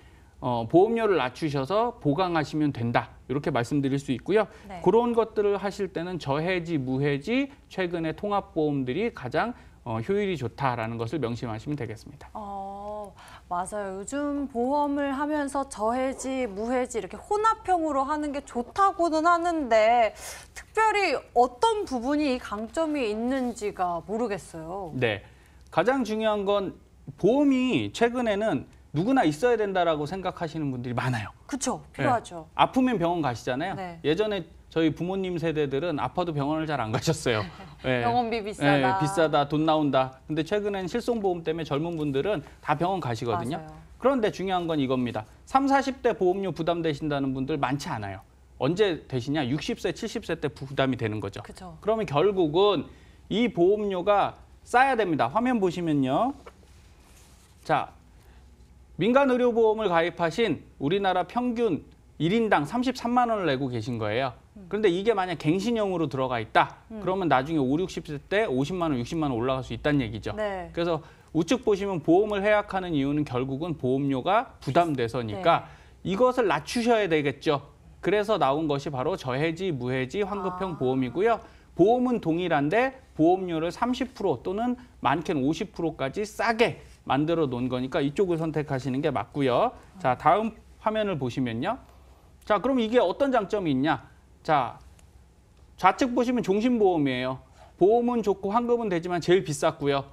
보험료를 낮추셔서 보강하시면 된다. 이렇게 말씀드릴 수 있고요. 네. 그런 것들을 하실 때는 저해지, 무해지, 최근의 통합보험들이 가장 효율이 좋다라는 것을 명심하시면 되겠습니다. 맞아요. 요즘 보험을 하면서 저해지, 무해지 이렇게 혼합형으로 하는 게 좋다고는 하는데 특별히 어떤 부분이 강점이 있는지가 모르겠어요. 네, 가장 중요한 건 보험이 최근에는 누구나 있어야 된다라고 생각하시는 분들이 많아요. 그렇죠. 필요하죠. 네. 아프면 병원 가시잖아요. 네. 예전에 저희 부모님 세대들은 아파도 병원을 잘 안 가셨어요. 네. 병원비 비싸다. 네, 비싸다, 돈 나온다. 근데 최근엔 실손보험 때문에 젊은 분들은 다 병원 가시거든요. 맞아요. 그런데 중요한 건 이겁니다. 30, 40대 보험료 부담되신다는 분들 많지 않아요. 언제 되시냐? 60세, 70세 때 부담이 되는 거죠. 그쵸. 그러면 결국은 이 보험료가 싸야 됩니다. 화면 보시면요. 자, 민간의료보험을 가입하신 우리나라 평균 1인당 33만 원을 내고 계신 거예요. 그런데 이게 만약 갱신형으로 들어가 있다. 그러면 나중에 5, 60세 때 50만 원, 60만 원 올라갈 수 있다는 얘기죠. 네. 그래서 우측 보시면 보험을 해약하는 이유는 결국은 보험료가 부담돼서니까 네. 이것을 낮추셔야 되겠죠. 그래서 나온 것이 바로 저해지, 무해지, 환급형 보험이고요. 보험은 동일한데 보험료를 30% 또는 많게는 50%까지 싸게 만들어 놓은 거니까 이쪽을 선택하시는 게 맞고요. 자, 다음 화면을 보시면요. 자, 그럼 이게 어떤 장점이 있냐? 자, 좌측 보시면 종신보험이에요. 보험은 좋고 환급은 되지만 제일 비쌌고요.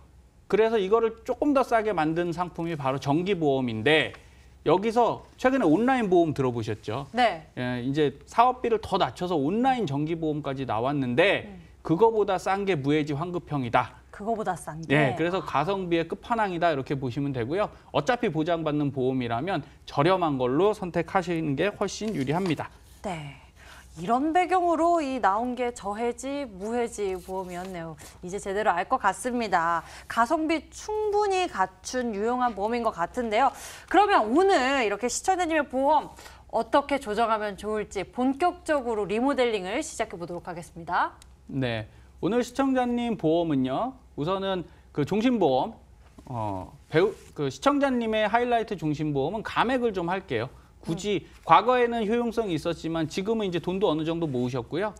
그래서 이거를 조금 더 싸게 만든 상품이 바로 정기보험인데 여기서 최근에 온라인 보험 들어보셨죠? 네. 예, 이제 사업비를 더 낮춰서 온라인 정기보험까지 나왔는데 그거보다 싼 게 무해지 환급형이다. 그거보다 싼 게. 네, 그래서 가성비의 끝판왕이다 이렇게 보시면 되고요. 어차피 보장받는 보험이라면 저렴한 걸로 선택하시는 게 훨씬 유리합니다. 네. 이런 배경으로 이 나온 게 저해지, 무해지 보험이었네요. 이제 제대로 알 것 같습니다. 가성비 충분히 갖춘 유용한 보험인 것 같은데요. 그러면 오늘 이렇게 시청자님의 보험 어떻게 조정하면 좋을지 본격적으로 리모델링을 시작해 보도록 하겠습니다. 네, 오늘 시청자님 보험은요. 우선은 그 종신보험, 그 시청자님의 하이라이트 종신보험은 감액을 좀 할게요. 굳이 과거에는 효용성이 있었지만 지금은 이제 돈도 어느 정도 모으셨고요.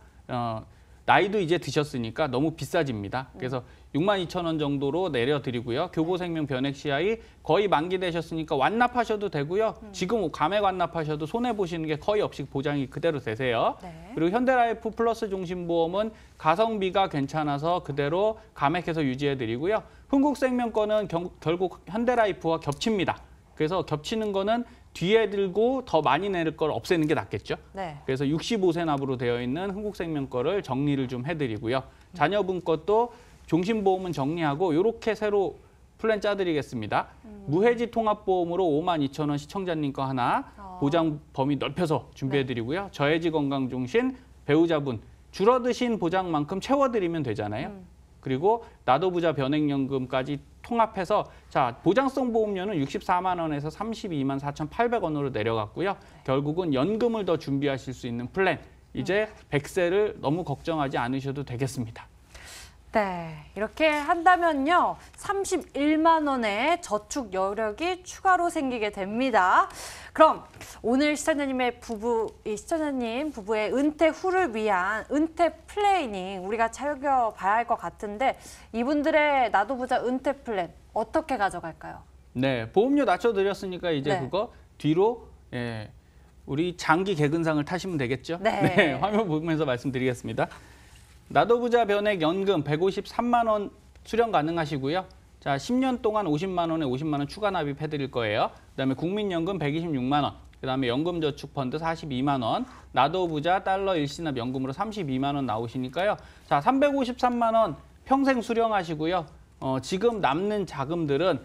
나이도 이제 드셨으니까 너무 비싸집니다. 그래서 62,000원 정도로 내려드리고요. 교보생명 변액 CI 거의 만기되셨으니까 완납하셔도 되고요. 지금 감액 완납하셔도 손해보시는 게 거의 없이 보장이 그대로 되세요. 네. 그리고 현대라이프 플러스 종신보험은 가성비가 괜찮아서 그대로 감액해서 유지해드리고요. 흥국생명 거는 결국 현대라이프와 겹칩니다. 그래서 겹치는 거는 뒤에 들고 더 많이 내릴 걸 없애는 게 낫겠죠. 네. 그래서 65세 납으로 되어 있는 흥국생명 거를 정리를 좀 해드리고요. 자녀분 것도 종신보험은 정리하고 이렇게 새로 플랜 짜드리겠습니다. 무해지 통합보험으로 52,000원 시청자님 거 하나, 보장 범위 넓혀서 준비해드리고요. 저해지 건강중신, 배우자분 줄어드신 보장만큼 채워드리면 되잖아요. 그리고 나도부자 변액연금까지 통합해서 자 보장성 보험료는 64만 원에서 32만 4,800원으로 내려갔고요. 결국은 연금을 더 준비하실 수 있는 플랜. 이제 100세를 너무 걱정하지 않으셔도 되겠습니다. 네, 이렇게 한다면요. 31만 원의 저축 여력이 추가로 생기게 됩니다. 그럼 오늘 시청자님의 시청자님 부부의 은퇴 후를 위한 은퇴 플래닝 우리가 챙겨봐야 할 것 같은데 이분들의 나도부자 은퇴 플랜 어떻게 가져갈까요? 네, 보험료 낮춰드렸으니까 이제 네. 그거 뒤로 우리 장기 개근상을 타시면 되겠죠? 네. 화면 보면서 말씀드리겠습니다. 나도부자 변액 연금 153만 원 수령 가능하시고요. 자, 10년 동안 50만 원에 50만 원 추가 납입해 드릴 거예요. 그다음에 국민연금 126만 원. 그다음에 연금저축펀드 42만 원. 나도부자 달러 일시납 연금으로 32만 원 나오시니까요. 자, 353만 원 평생 수령하시고요. 지금 남는 자금들은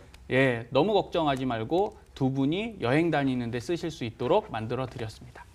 너무 걱정하지 말고 두 분이 여행 다니는 데 쓰실 수 있도록 만들어 드렸습니다.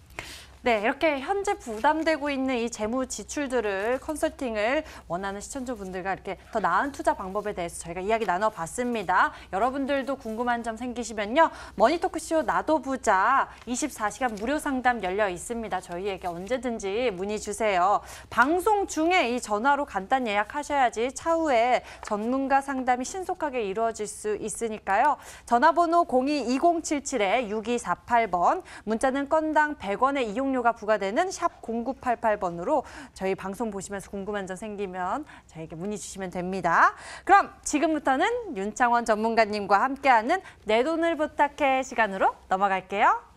네, 이렇게 현재 부담되고 있는 이 재무 지출들을 컨설팅을 원하는 시청자분들과 이렇게 더 나은 투자 방법에 대해서 저희가 이야기 나눠봤습니다. 여러분들도 궁금한 점 생기시면요. 머니토크쇼 나도부자 24시간 무료 상담 열려 있습니다. 저희에게 언제든지 문의 주세요. 방송 중에 이 전화로 간단 예약하셔야지 차후에 전문가 상담이 신속하게 이루어질 수 있으니까요. 전화번호 02-2077-6248번, 문자는 건당 100원의 이용료가 부과되는 샵 0988번으로 저희 방송 보시면서 궁금한 점 생기면 저에게 문의 주시면 됩니다. 그럼 지금부터는 윤창원 전문가님과 함께하는 내 돈을 부탁해 시간으로 넘어갈게요.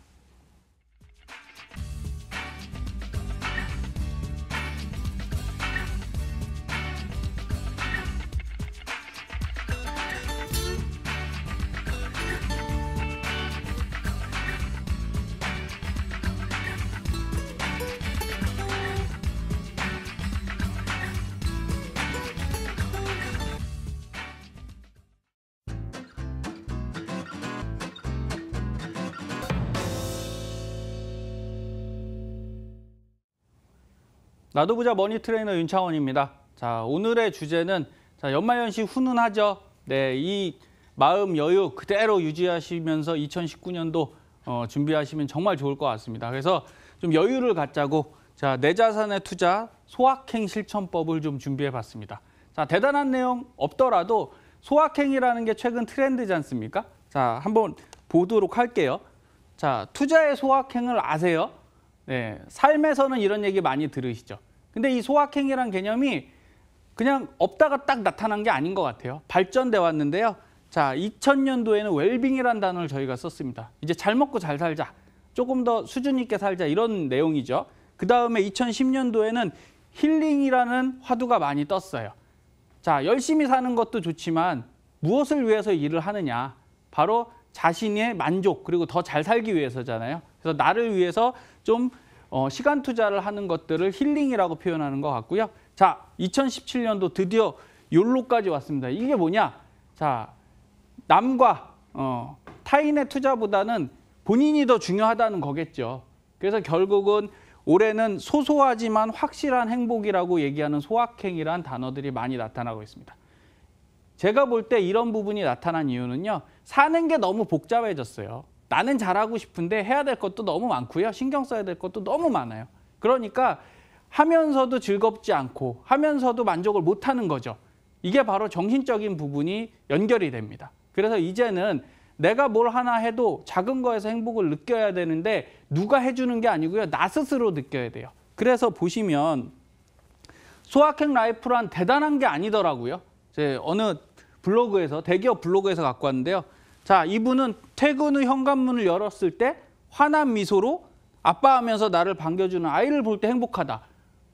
나도부자 머니 트레이너 윤창원입니다. 자, 오늘의 주제는 자, 연말연시 훈훈하죠. 네, 이 마음 여유 그대로 유지하시면서 2019년도 준비하시면 정말 좋을 것 같습니다. 그래서 좀 여유를 갖자고 자, 내 자산의 투자 소확행 실천법을 좀 준비해 봤습니다. 자, 대단한 내용 없더라도 소확행이라는 게 최근 트렌드지 않습니까? 자, 한번 보도록 할게요. 자, 투자의 소확행을 아세요? 네, 삶에서는 이런 얘기 많이 들으시죠. 근데 이 소확행이란 개념이 그냥 없다가 딱 나타난 게 아닌 것 같아요. 발전돼 왔는데요. 자, 2000년도에는 웰빙이라는 단어를 저희가 썼습니다. 이제 잘 먹고 잘 살자, 조금 더 수준 있게 살자 이런 내용이죠. 그 다음에 2010년도에는 힐링이라는 화두가 많이 떴어요. 자, 열심히 사는 것도 좋지만 무엇을 위해서 일을 하느냐? 바로 자신의 만족 그리고 더 잘 살기 위해서잖아요. 그래서 나를 위해서 좀 시간 투자를 하는 것들을 힐링이라고 표현하는 것 같고요. 자, 2017년도 드디어 욜로까지 왔습니다. 이게 뭐냐? 자, 남과 타인의 투자보다는 본인이 더 중요하다는 거겠죠. 그래서 결국은 올해는 소소하지만 확실한 행복이라고 얘기하는 소확행이란 단어들이 많이 나타나고 있습니다. 제가 볼 때 이런 부분이 나타난 이유는요. 사는 게 너무 복잡해졌어요. 나는 잘하고 싶은데 해야 될 것도 너무 많고요. 신경 써야 될 것도 너무 많아요. 그러니까 하면서도 즐겁지 않고 하면서도 만족을 못하는 거죠. 이게 바로 정신적인 부분이 연결이 됩니다. 그래서 이제는 내가 뭘 하나 해도 작은 거에서 행복을 느껴야 되는데 누가 해주는 게 아니고요. 나 스스로 느껴야 돼요. 그래서 보시면 소확행 라이프란 대단한 게 아니더라고요. 제 어느 블로그에서 대기업 블로그에서 갖고 왔는데요. 자, 이분은 퇴근 후 현관문을 열었을 때 환한 미소로 아빠 하면서 나를 반겨주는 아이를 볼 때 행복하다.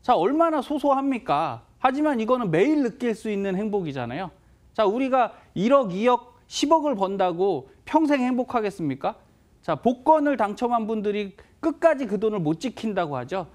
자, 얼마나 소소합니까? 하지만 이거는 매일 느낄 수 있는 행복이잖아요. 자, 우리가 1억, 2억, 10억을 번다고 평생 행복하겠습니까? 자, 복권을 당첨한 분들이 끝까지 그 돈을 못 지킨다고 하죠.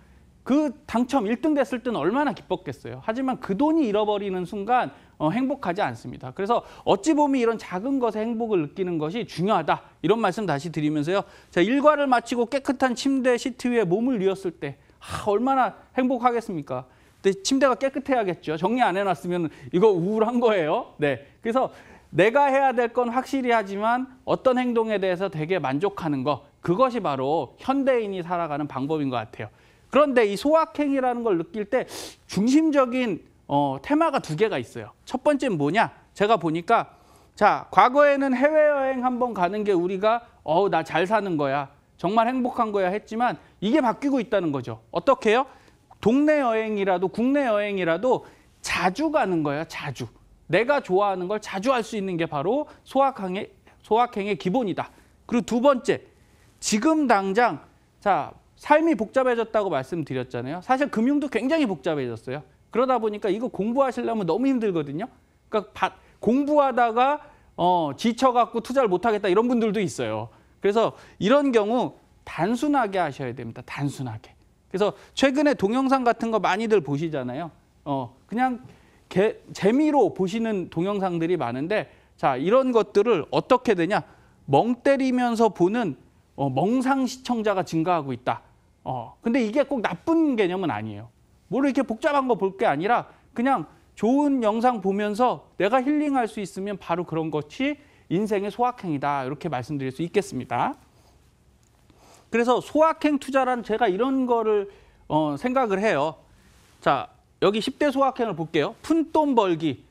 그 당첨 1등 됐을 때는 얼마나 기뻤겠어요. 하지만 그 돈이 잃어버리는 순간 행복하지 않습니다. 그래서 어찌 보면 이런 작은 것에 행복을 느끼는 것이 중요하다. 이런 말씀 다시 드리면서요. 자, 일과를 마치고 깨끗한 침대 시트 위에 몸을 뉘었을 때 얼마나 행복하겠습니까? 근데 침대가 깨끗해야겠죠. 정리 안 해놨으면 이거 우울한 거예요. 네, 그래서 내가 해야 될 건 확실히 하지만 어떤 행동에 대해서 되게 만족하는 거, 그것이 바로 현대인이 살아가는 방법인 것 같아요. 그런데 이 소확행이라는 걸 느낄 때 중심적인 테마가 두 개가 있어요. 첫 번째는 뭐냐? 제가 보니까 자, 과거에는 해외여행 한번 가는 게 우리가 나 잘 사는 거야, 정말 행복한 거야 했지만 이게 바뀌고 있다는 거죠. 어떻게 해요? 동네 여행이라도 국내 여행이라도 자주 가는 거예요. 자주. 내가 좋아하는 걸 자주 할 수 있는 게 바로 소확행의 기본이다. 그리고 두 번째, 지금 당장 자, 삶이 복잡해졌다고 말씀드렸잖아요. 사실 금융도 굉장히 복잡해졌어요. 그러다 보니까 이거 공부하시려면 너무 힘들거든요. 그러니까 공부하다가 지쳐갖고 투자를 못하겠다 이런 분들도 있어요. 그래서 이런 경우 단순하게 하셔야 됩니다. 단순하게. 그래서 최근에 동영상 같은 거 많이들 보시잖아요. 그냥 재미로 보시는 동영상들이 많은데 자, 이런 것들을 어떻게 되냐? 멍 때리면서 보는 멍상 시청자가 증가하고 있다. 근데 이게 꼭 나쁜 개념은 아니에요. 뭘 이렇게 복잡한 거 볼 게 아니라 그냥 좋은 영상 보면서 내가 힐링할 수 있으면 바로 그런 것이 인생의 소확행이다. 이렇게 말씀드릴 수 있겠습니다. 그래서 소확행 투자란 제가 이런 거를 생각을 해요. 자, 여기 10대 소확행을 볼게요. 푼돈 벌기.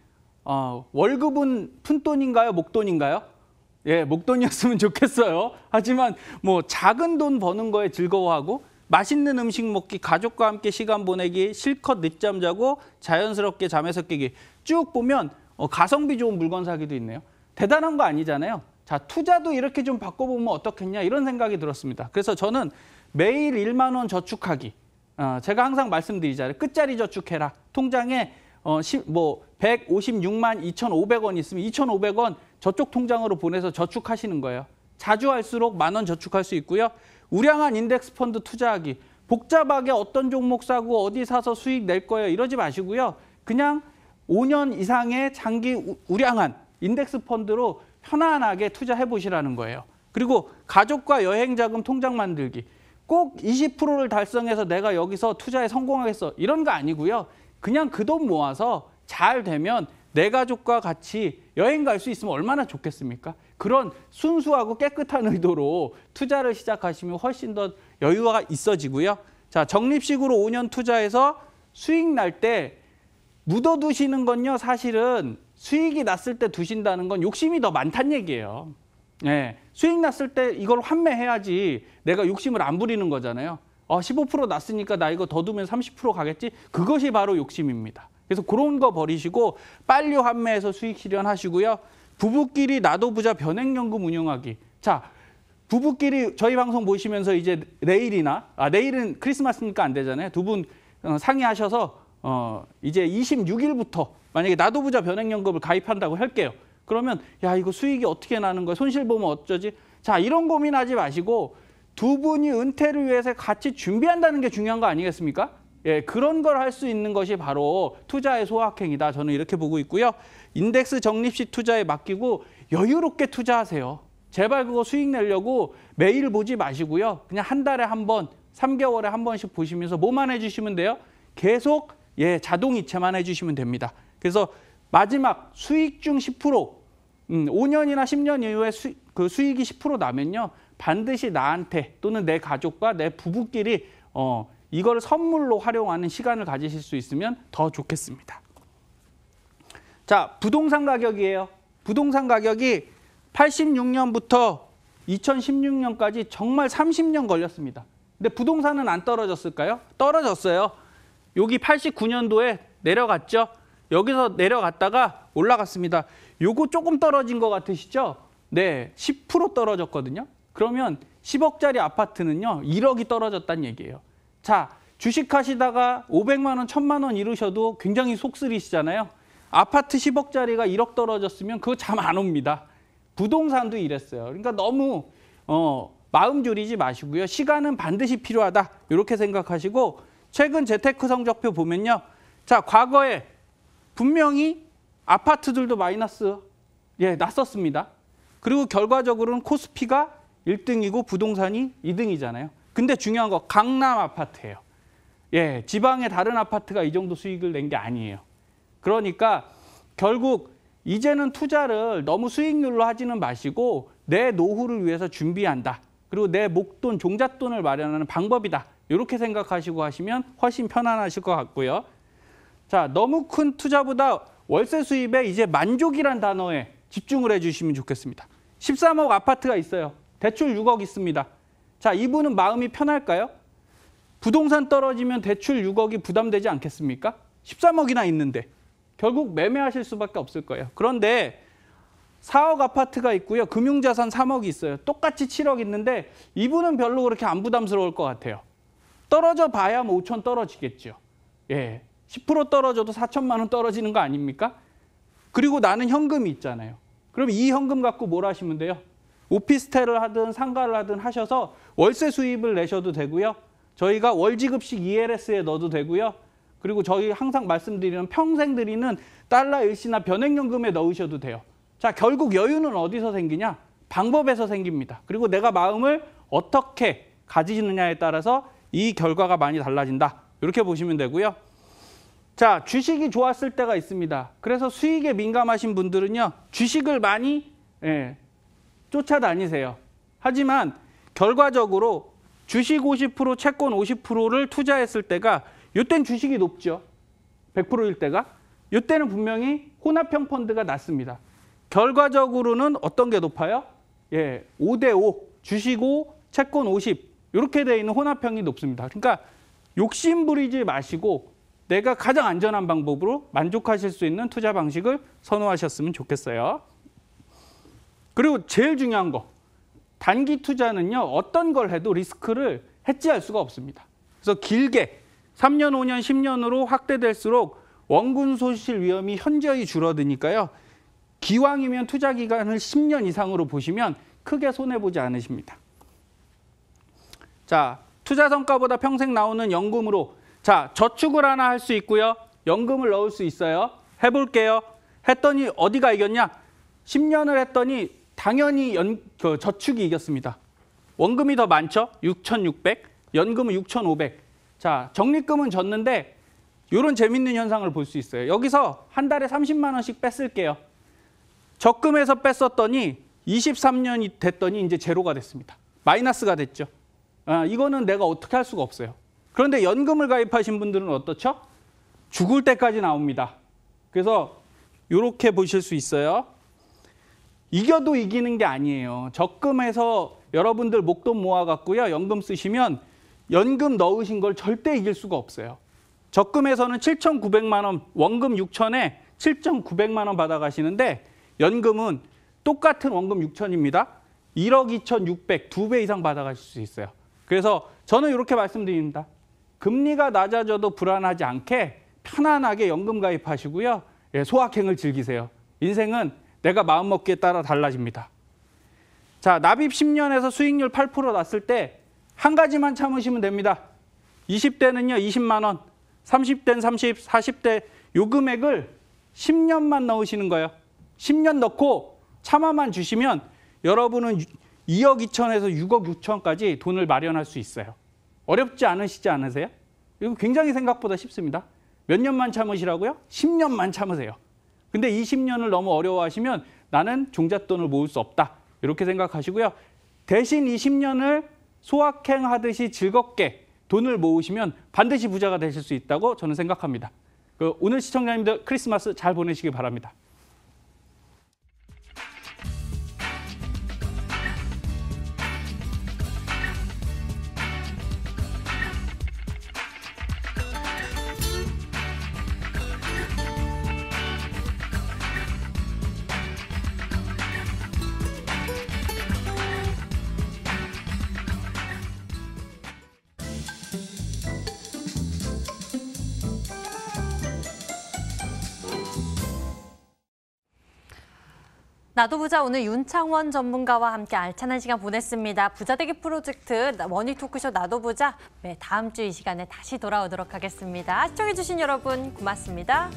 월급은 푼돈인가요? 목돈인가요? 예, 목돈이었으면 좋겠어요. 하지만 뭐 작은 돈 버는 거에 즐거워하고 맛있는 음식 먹기, 가족과 함께 시간 보내기, 실컷 늦잠 자고 자연스럽게 잠에서 깨기. 쭉 보면 가성비 좋은 물건 사기도 있네요. 대단한 거 아니잖아요. 자, 투자도 이렇게 좀 바꿔보면 어떻겠냐 이런 생각이 들었습니다. 그래서 저는 매일 1만 원 저축하기. 제가 항상 말씀드리잖아요. 끝자리 저축해라. 통장에 156만 2,500원 있으면 2,500원 저쪽 통장으로 보내서 저축하시는 거예요. 자주 할수록 10,000원 저축할 수 있고요. 우량한 인덱스 펀드 투자하기. 복잡하게 어떤 종목 사고 어디 사서 수익 낼 거예요. 이러지 마시고요. 그냥 5년 이상의 장기 우량한 인덱스 펀드로 편안하게 투자해 보시라는 거예요. 그리고 가족과 여행 자금 통장 만들기. 꼭 20%를 달성해서 내가 여기서 투자에 성공하겠어. 이런 거 아니고요. 그냥 그 돈 모아서 잘 되면 내 가족과 같이 여행 갈 수 있으면 얼마나 좋겠습니까? 그런 순수하고 깨끗한 의도로 투자를 시작하시면 훨씬 더 여유가 있어지고요. 자, 적립식으로 5년 투자해서 수익 날 때 묻어두시는 건요. 사실은 수익이 났을 때 두신다는 건 욕심이 더 많다는 얘기예요. 네, 수익 났을 때 이걸 환매해야지 내가 욕심을 안 부리는 거잖아요. 15% 났으니까 나 이거 더 두면 30% 가겠지? 그것이 바로 욕심입니다. 그래서 그런 거 버리시고 빨리 환매해서 수익 실현하시고요. 부부끼리 나도 부자 변액연금 운용하기. 자, 부부끼리 저희 방송 보시면서 이제 내일은 크리스마스니까 안 되잖아요. 두 분 상의하셔서 이제 26일부터 만약에 나도 부자 변액연금을 가입한다고 할게요. 그러면 야, 이거 수익이 어떻게 나는 거야? 손실 보면 어쩌지? 자, 이런 고민하지 마시고 두 분이 은퇴를 위해서 같이 준비한다는 게 중요한 거 아니겠습니까? 예, 그런 걸 할 수 있는 것이 바로 투자의 소확행이다. 저는 이렇게 보고 있고요. 인덱스 적립식 투자에 맡기고 여유롭게 투자하세요. 제발 그거 수익 내려고 매일 보지 마시고요. 그냥 한 달에 한 번, 3개월에 한 번씩 보시면서 뭐만 해주시면 돼요? 계속 자동이체만 해주시면 됩니다. 그래서 마지막 수익 중 10%, 5년이나 10년 이후에 그 수익이 10% 나면요. 반드시 나한테 또는 내 가족과 내 부부끼리 이걸 선물로 활용하는 시간을 가지실 수 있으면 더 좋겠습니다. 자, 부동산 가격이에요. 부동산 가격이 86년부터 2016년까지 정말 30년 걸렸습니다. 근데 부동산은 안 떨어졌을까요? 떨어졌어요. 여기 89년도에 내려갔죠. 여기서 내려갔다가 올라갔습니다. 요거 조금 떨어진 것 같으시죠? 네, 10% 떨어졌거든요. 그러면 10억짜리 아파트는요, 1억이 떨어졌다는 얘기예요. 자, 주식하시다가 500만 원, 1000만 원 이루셔도 굉장히 속쓰리시잖아요. 아파트 10억짜리가 1억 떨어졌으면 그거 잠 안 옵니다. 부동산도 이랬어요. 그러니까 너무 마음 졸이지 마시고요. 시간은 반드시 필요하다. 이렇게 생각하시고 최근 재테크 성적표 보면요. 자, 과거에 분명히 아파트들도 마이너스 났었습니다. 그리고 결과적으로는 코스피가 1등이고 부동산이 2등이잖아요. 근데 중요한 거 강남 아파트예요. 지방의 다른 아파트가 이 정도 수익을 낸 게 아니에요. 그러니까 결국 이제는 투자를 너무 수익률로 하지는 마시고 내 노후를 위해서 준비한다. 그리고 내 목돈, 종잣돈을 마련하는 방법이다. 이렇게 생각하시고 하시면 훨씬 편안하실 것 같고요. 자, 너무 큰 투자보다 월세 수입에 이제 만족이란 단어에 집중을 해주시면 좋겠습니다. 13억 아파트가 있어요. 대출 6억 있습니다. 자, 이분은 마음이 편할까요? 부동산 떨어지면 대출 6억이 부담되지 않겠습니까? 13억이나 있는데 결국 매매하실 수밖에 없을 거예요. 그런데 4억 아파트가 있고요. 금융자산 3억이 있어요. 똑같이 7억 있는데 이분은 별로 그렇게 안 부담스러울 것 같아요. 떨어져 봐야 뭐 5천 떨어지겠죠. 10% 떨어져도 4천만 원 떨어지는 거 아닙니까? 그리고 나는 현금이 있잖아요. 그럼 이 현금 갖고 뭘 하시면 돼요? 오피스텔을 하든 상가를 하든 하셔서 월세 수입을 내셔도 되고요. 저희가 월지급식 ELS에 넣어도 되고요. 그리고 저희 항상 말씀드리는 평생 드리는 달러 일시나 변액연금에 넣으셔도 돼요. 자, 결국 여유는 어디서 생기냐? 방법에서 생깁니다. 그리고 내가 마음을 어떻게 가지느냐에 따라서 이 결과가 많이 달라진다. 이렇게 보시면 되고요. 자, 주식이 좋았을 때가 있습니다. 그래서 수익에 민감하신 분들은요, 주식을 많이 쫓아다니세요. 하지만 결과적으로 주식 50%, 채권 50%를 투자했을 때가 이때는 주식이 높죠. 100%일 때가. 이때는 분명히 혼합형 펀드가 낮습니다. 결과적으로는 어떤 게 높아요? 5대5, 주식 5, 채권 50 이렇게 돼 있는 혼합형이 높습니다. 그러니까 욕심 부리지 마시고 내가 가장 안전한 방법으로 만족하실 수 있는 투자 방식을 선호하셨으면 좋겠어요. 그리고 제일 중요한 거, 단기 투자는요, 어떤 걸 해도 리스크를 해지할 수가 없습니다. 그래서 길게 3년, 5년, 10년으로 확대될수록 원금 소실 위험이 현저히 줄어드니까요. 기왕이면 투자 기간을 10년 이상으로 보시면 크게 손해보지 않으십니다. 자, 투자 성과보다 평생 나오는 연금으로, 자, 저축을 하나 할 수 있고요. 연금을 넣을 수 있어요. 해볼게요. 했더니 어디가 이겼냐? 10년을 했더니 당연히 저축이 이겼습니다. 원금이 더 많죠? 6,600, 연금은 6,500. 자, 적립금은 졌는데 이런 재밌는 현상을 볼 수 있어요. 여기서 한 달에 30만 원씩 뺐을게요. 적금에서 뺐었더니 23년이 됐더니 이제 제로가 됐습니다. 마이너스가 됐죠. 이거는 내가 어떻게 할 수가 없어요. 그런데 연금을 가입하신 분들은 어떻죠? 죽을 때까지 나옵니다. 그래서 이렇게 보실 수 있어요. 이겨도 이기는 게 아니에요. 적금해서 여러분들 목돈 모아갖고요. 연금 쓰시면 연금 넣으신 걸 절대 이길 수가 없어요. 적금에서는 7,900만 원, 원금 6천에 7,900만 원 받아가시는데 연금은 똑같은 원금 6천입니다. 1억 2,600, 2배 이상 받아가실 수 있어요. 그래서 저는 이렇게 말씀드립니다. 금리가 낮아져도 불안하지 않게 편안하게 연금 가입하시고요. 소확행을 즐기세요. 인생은 내가 마음먹기에 따라 달라집니다. 자, 납입 10년에서 수익률 8% 났을 때 한 가지만 참으시면 됩니다. 20대는요 20만 원, 30대는 30, 40대 요 금액을 10년만 넣으시는 거예요. 10년 넣고 차마만 주시면 여러분은 2억 2천에서 6억 6천까지 돈을 마련할 수 있어요. 어렵지 않으시지 않으세요? 이거 굉장히 생각보다 쉽습니다. 몇 년만 참으시라고요? 10년만 참으세요. 근데 20년을 너무 어려워하시면 나는 종잣돈을 모을 수 없다. 이렇게 생각하시고요. 대신 20년을 소확행하듯이 즐겁게 돈을 모으시면 반드시 부자가 되실 수 있다고 저는 생각합니다. 오늘 시청자님들 크리스마스 잘 보내시기 바랍니다. 나도 부자 오늘 윤창원 전문가와 함께 알찬한 시간 보냈습니다. 부자되기 프로젝트 머니 토크쇼 나도 부자 다음 주 이 시간에 다시 돌아오도록 하겠습니다. 시청해주신 여러분 고맙습니다.